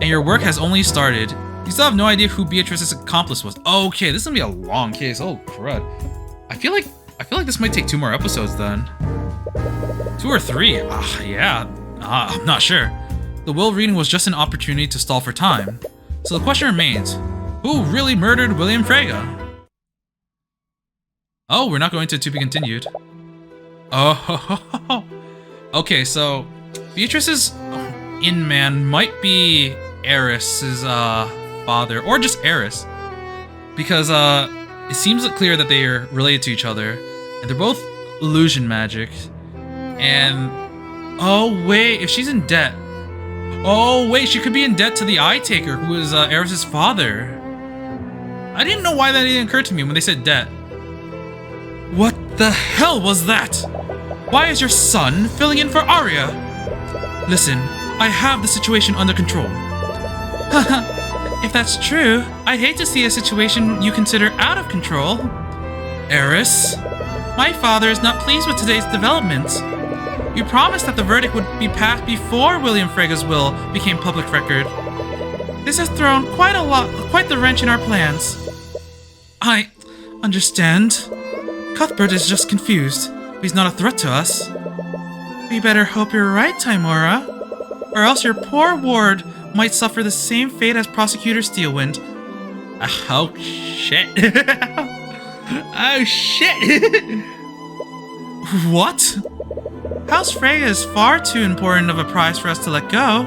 And your work has only started. You still have no idea who Beatrice's accomplice was. Okay, this is gonna be a long case. Oh crud. I feel like this might take 2 more episodes then. 2 or 3. Yeah. I'm not sure. The will reading was just an opportunity to stall for time. So the question remains, who really murdered William Frege? Oh, we're not going to be continued. Oh, okay, so Beatrice's in-man might be Eris's father, or just Eris, because it seems clear that they are related to each other, and they're both illusion magic. And oh wait, if she's in debt, oh wait, she could be in debt to the Eye Taker, who is Eris's father. I didn't know why that didn't occur to me when they said debt. What the hell was that? Why is your son filling in for Arya? Listen, I have the situation under control. If that's true, I'd hate to see a situation you consider out of control. Eris, my father is not pleased with today's developments. You promised that the verdict would be passed before William Frege's will became public record. This has thrown quite the wrench in our plans. I understand. Cuthbert is just confused. He's not a threat to us. We better hope you're right, Tymora. Or else your poor ward might suffer the same fate as Prosecutor Steelwind. Oh, shit. Oh, shit. What? House Frege is far too important of a prize for us to let go.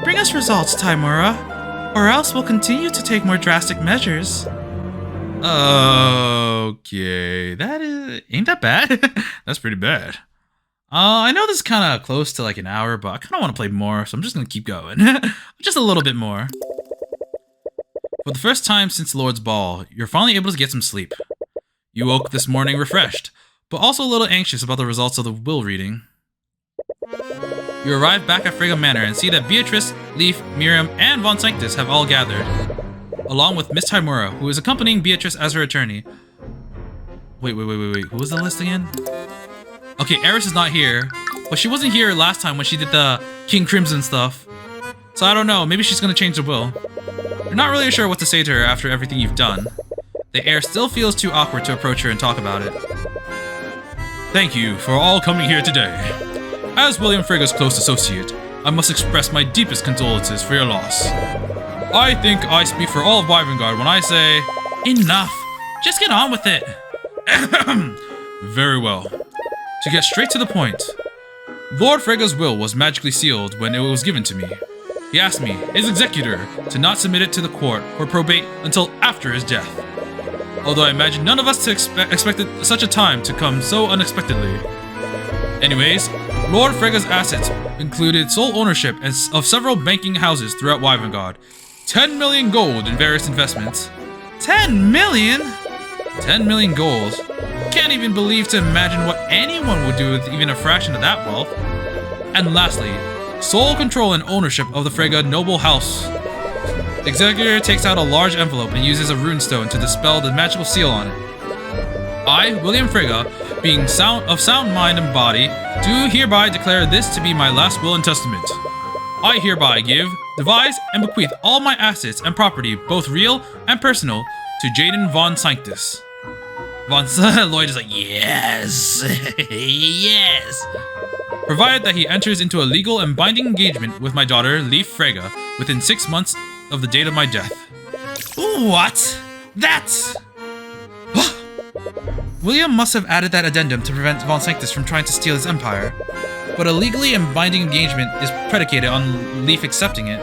Bring us results, Tymora, or else we'll continue to take more drastic measures. Okay, ain't that bad? That's pretty bad. I know this is kind of close to like an hour, but I kind of want to play more, so I'm just gonna keep going. Just a little bit more. For the first time since Lord's Ball, you're finally able to get some sleep. You woke this morning refreshed, but also a little anxious about the results of the will reading. You arrive back at Frege Manor and see that Beatrice, Leif, Miriam, and Von Sanctus have all gathered, along with Miss Tymora, who is accompanying Beatrice as her attorney. Wait. Who was the list again? Okay, Eris is not here, but she wasn't here last time when she did the King Crimson stuff. So I don't know, maybe she's gonna change the will. You're not really sure what to say to her after everything you've done. The air still feels too awkward to approach her and talk about it. Thank you for all coming here today. As William Frege's close associate, I must express my deepest condolences for your loss. I think I speak for all of Wyvern when I say, enough! Just get on with it! Very well. To get straight to the point, Lord Frege's will was magically sealed when it was given to me. He asked me, his executor, to not submit it to the court for probate until after his death. Although I imagine none of us expected such a time to come so unexpectedly. Anyways, Lord Frege's assets included sole ownership of several banking houses throughout Wyvern, 10 million gold in various investments. 10 million? 10 million gold. Can't even believe to imagine what anyone would do with even a fraction of that wealth. And lastly, sole control and ownership of the Frege noble house. The executor takes out a large envelope and uses a runestone to dispel the magical seal on it. I, William Frege, being of sound mind and body, do hereby declare this to be my last will and testament. I hereby give, devise, and bequeath all my assets and property, both real and personal, to Jaden Von Sanctus. Lloyd is like, yes, yes. Provided that he enters into a legal and binding engagement with my daughter, Leif Frege, within 6 months of the date of my death. What? That's... William must have added that addendum to prevent Von Sanctus from trying to steal his empire. But a legally and binding engagement is predicated on Leif accepting it.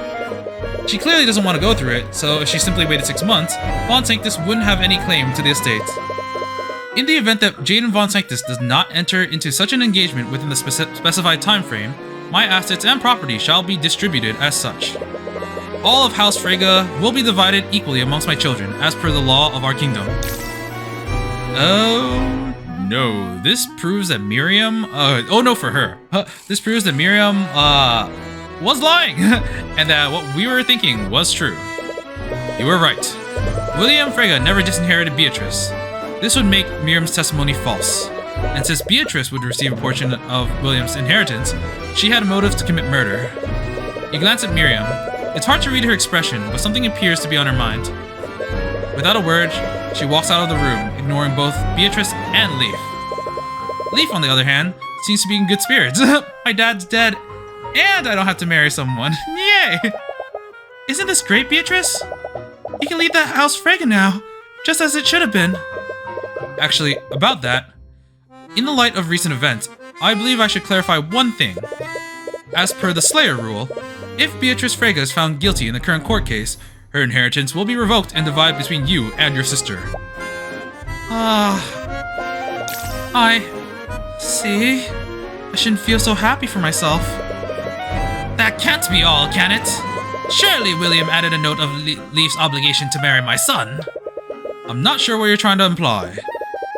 She clearly doesn't want to go through it, so if she simply waited 6 months, Von Sanctus wouldn't have any claim to the estate. In the event that Jaden Von Sanctus does not enter into such an engagement within the specified time frame, my assets and property shall be distributed as such. All of House Frege will be divided equally amongst my children, as per the law of our kingdom. Oh no, this proves that Miriam, oh no for her. This proves that Miriam, was lying, and that what we were thinking was true. You were right. William Frege never disinherited Beatrice. This would make Miriam's testimony false. And since Beatrice would receive a portion of William's inheritance, she had a motive to commit murder. You glance at Miriam. It's hard to read her expression, but something appears to be on her mind. Without a word, she walks out of the room, ignoring both Beatrice and Leaf. Leaf, on the other hand, seems to be in good spirits. My dad's dead, and I don't have to marry someone. Yay! Isn't this great, Beatrice? You can leave that house Frege now, just as it should have been. Actually, about that, in the light of recent events, I believe I should clarify one thing. As per the Slayer rule, if Beatrice Frege is found guilty in the current court case, her inheritance will be revoked and divided between you and your sister. I see. I shouldn't feel so happy for myself. That can't be all, can it? Surely William added a note of Leaf's obligation to marry my son. I'm not sure what you're trying to imply.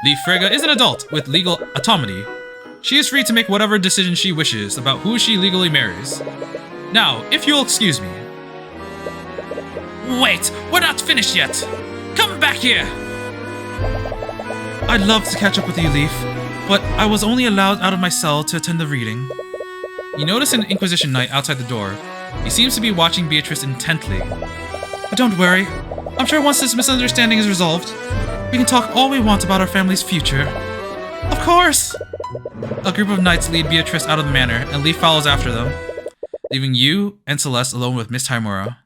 Leaf Frege is an adult with legal autonomy. She is free to make whatever decision she wishes about who she legally marries. Now, if you'll excuse me. Wait, we're not finished yet. Come back here. I'd love to catch up with you, Leaf, but I was only allowed out of my cell to attend the reading. You notice an Inquisition Knight outside the door. He seems to be watching Beatrice intently. But don't worry. I'm sure once this misunderstanding is resolved, we can talk all we want about our family's future. Of course! A group of knights lead Beatrice out of the manor, and Leaf follows after them, leaving you and Celeste alone with Miss Timora.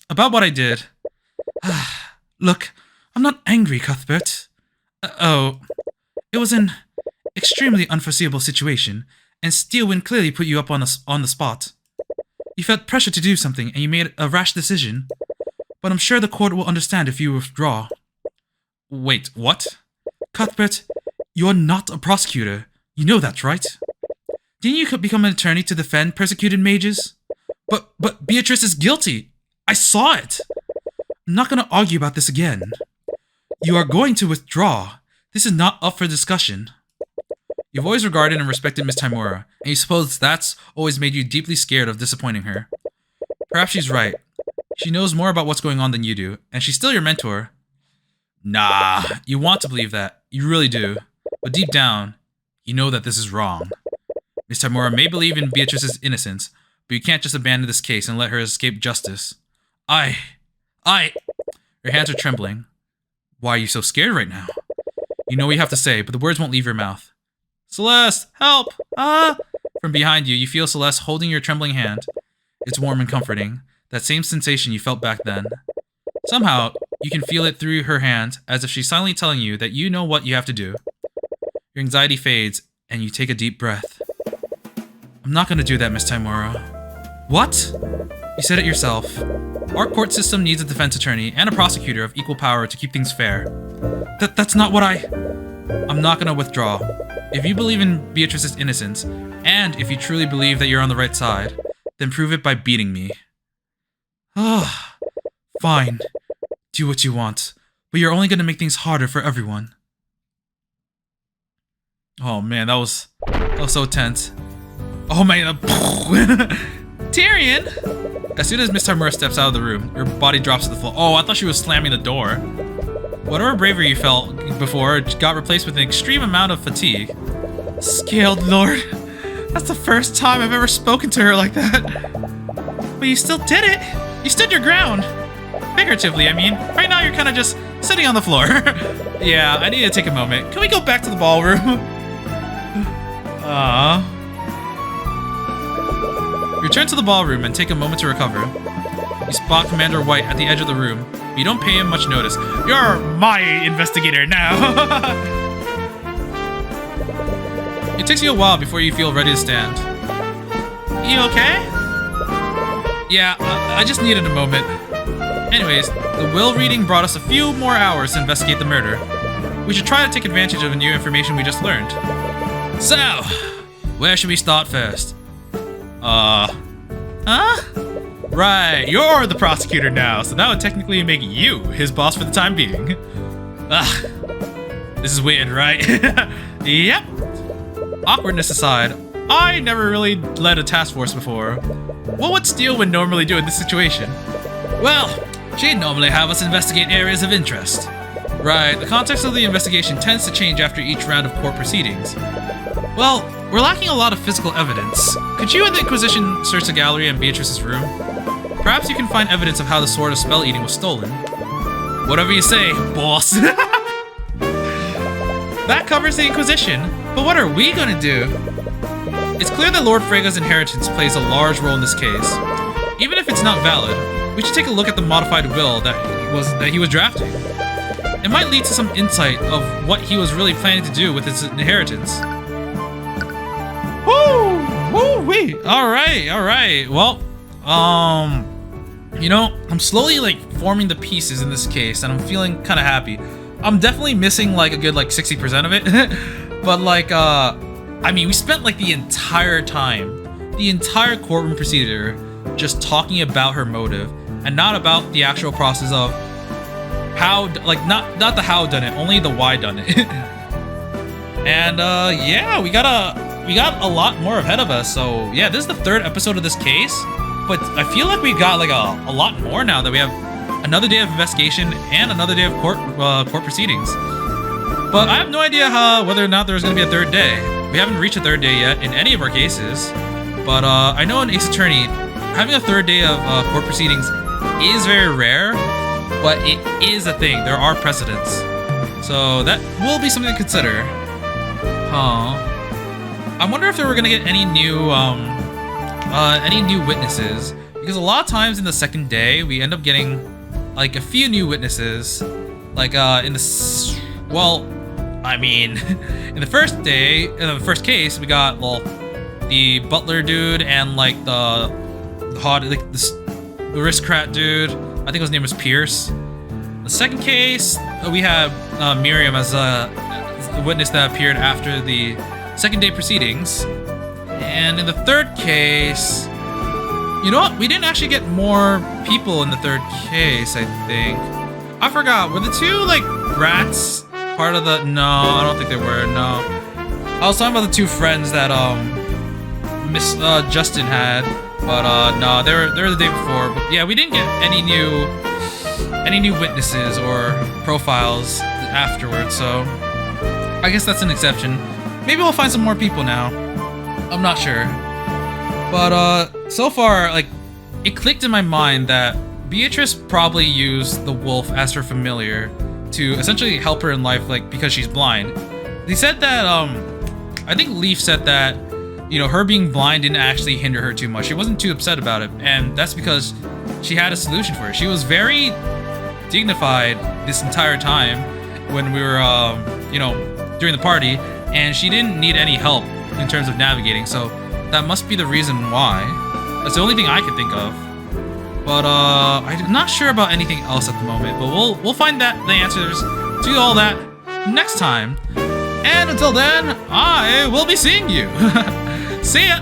About what I did. Look, I'm not angry, Cuthbert. It was an extremely unforeseeable situation, and Steelwind clearly put you up on the spot. You felt pressure to do something, and you made a rash decision. But I'm sure the court will understand if you withdraw. Wait, what? Cuthbert, you're not a prosecutor. You know that, right? Didn't you become an attorney to defend persecuted mages? But Beatrice is guilty. I saw it. I'm not going to argue about this again. You are going to withdraw. This is not up for discussion. You've always regarded and respected Miss Timora, and you suppose that's always made you deeply scared of disappointing her. Perhaps she's right. She knows more about what's going on than you do, and she's still your mentor. Nah, you want to believe that. You really do. But deep down, you know that this is wrong. Miss Timora may believe in Beatrice's innocence, but you can't just abandon this case and let her escape justice. Your hands are trembling. Why are you so scared right now? You know what you have to say, but the words won't leave your mouth. Celeste, help! From behind you, you feel Celeste holding your trembling hand. It's warm and comforting. That same sensation you felt back then. Somehow, you can feel it through her hand, as if she's silently telling you that you know what you have to do. Your anxiety fades, and you take a deep breath. I'm not gonna do that, Miss Timora. What? You said it yourself. Our court system needs a defense attorney and a prosecutor of equal power to keep things fair. That's not what I'm not gonna withdraw. If you believe in Beatrice's innocence, and if you truly believe that you're on the right side, then prove it by beating me. Fine. Do what you want, but you're only gonna make things harder for everyone. Oh man, that was so tense. Oh man, Tyrion! As soon as Miss Timora steps out of the room, your body drops to the floor. Oh, I thought she was slamming the door. Whatever bravery you felt before got replaced with an extreme amount of fatigue. Scaled Lord. That's the first time I've ever spoken to her like that. But you still did it. You stood your ground. Figuratively, I mean. Right now you're kind of just sitting on the floor. Yeah, I need to take a moment. Can we go back to the ballroom? Return to the ballroom and take a moment to recover. You spot Commander White at the edge of the room, but you don't pay him much notice. You're my investigator now! It takes you a while before you feel ready to stand. You okay? Yeah, I just needed a moment. Anyways, the will reading brought us a few more hours to investigate the murder. We should try to take advantage of the new information we just learned. So, where should we start first? Right, you're the prosecutor now, so that would technically make you his boss for the time being. This is weird, right? Yep. Awkwardness aside, I never really led a task force before. What would Steelwind normally do in this situation? Well, she'd normally have us investigate areas of interest. Right, the context of the investigation tends to change after each round of court proceedings. Well, we're lacking a lot of physical evidence. Could you and the Inquisition search the gallery and Beatrice's room? Perhaps you can find evidence of how the Sword of Spell Eating was stolen. Whatever you say, boss. That covers the Inquisition, but what are we gonna do? It's clear that Lord Frega's inheritance plays a large role in this case. Even if it's not valid, we should take a look at the modified will that he was drafting. It might lead to some insight of what he was really planning to do with his inheritance. Woo! Woo-wee! Alright. Well, you know, I'm slowly, like, forming the pieces in this case, and I'm feeling kind of happy. I'm definitely missing, like, a good, like, 60% of it. But, like, I mean, we spent, like, the entire courtroom procedure just talking about her motive, and not about the actual process of how, like, not the how done it, only the why done it. And, yeah, we got a lot more ahead of us, so, yeah, this is the 3rd episode of this case. But I feel like we've got like a lot more now that we have another day of investigation and another day of court proceedings. But I have no idea whether or not there's going to be a 3rd day. We haven't reached a 3rd day yet in any of our cases. But I know in Ace Attorney, having a 3rd day of court proceedings is very rare, but it is a thing. There are precedents. So that will be something to consider. Huh. I wonder if they were going to get any new witnesses, because a lot of times in the 2nd day we end up getting like a few new witnesses, like in the first day, in the first case we got the butler dude and like the aristocrat dude. I think his name was Pierce. The 2nd case we have Miriam as the witness that appeared after the 2nd day proceedings. And in the 3rd case, you know what? We didn't actually get more people in the 3rd case, I think. I forgot. Were the 2, like, rats part of the... No, I don't think they were. No. I was talking about the 2 friends that, Miss Justin had. But, no, they were the day before. But, yeah, we didn't get any new witnesses or profiles afterwards, so... I guess that's an exception. Maybe we'll find some more people now. I'm not sure. But, so far, like, it clicked in my mind that Beatrice probably used the wolf as her familiar to essentially help her in life, like, because she's blind. They said that, I think Leaf said that, you know, her being blind didn't actually hinder her too much. She wasn't too upset about it, and that's because she had a solution for it. She was very dignified this entire time when we were, you know, during the party, and she didn't need any help in terms of navigating, so that must be the reason why. That's the only thing I can think of. But I'm not sure about anything else at the moment, but we'll find the answers to all that next time. And until then, I will be seeing you. See ya!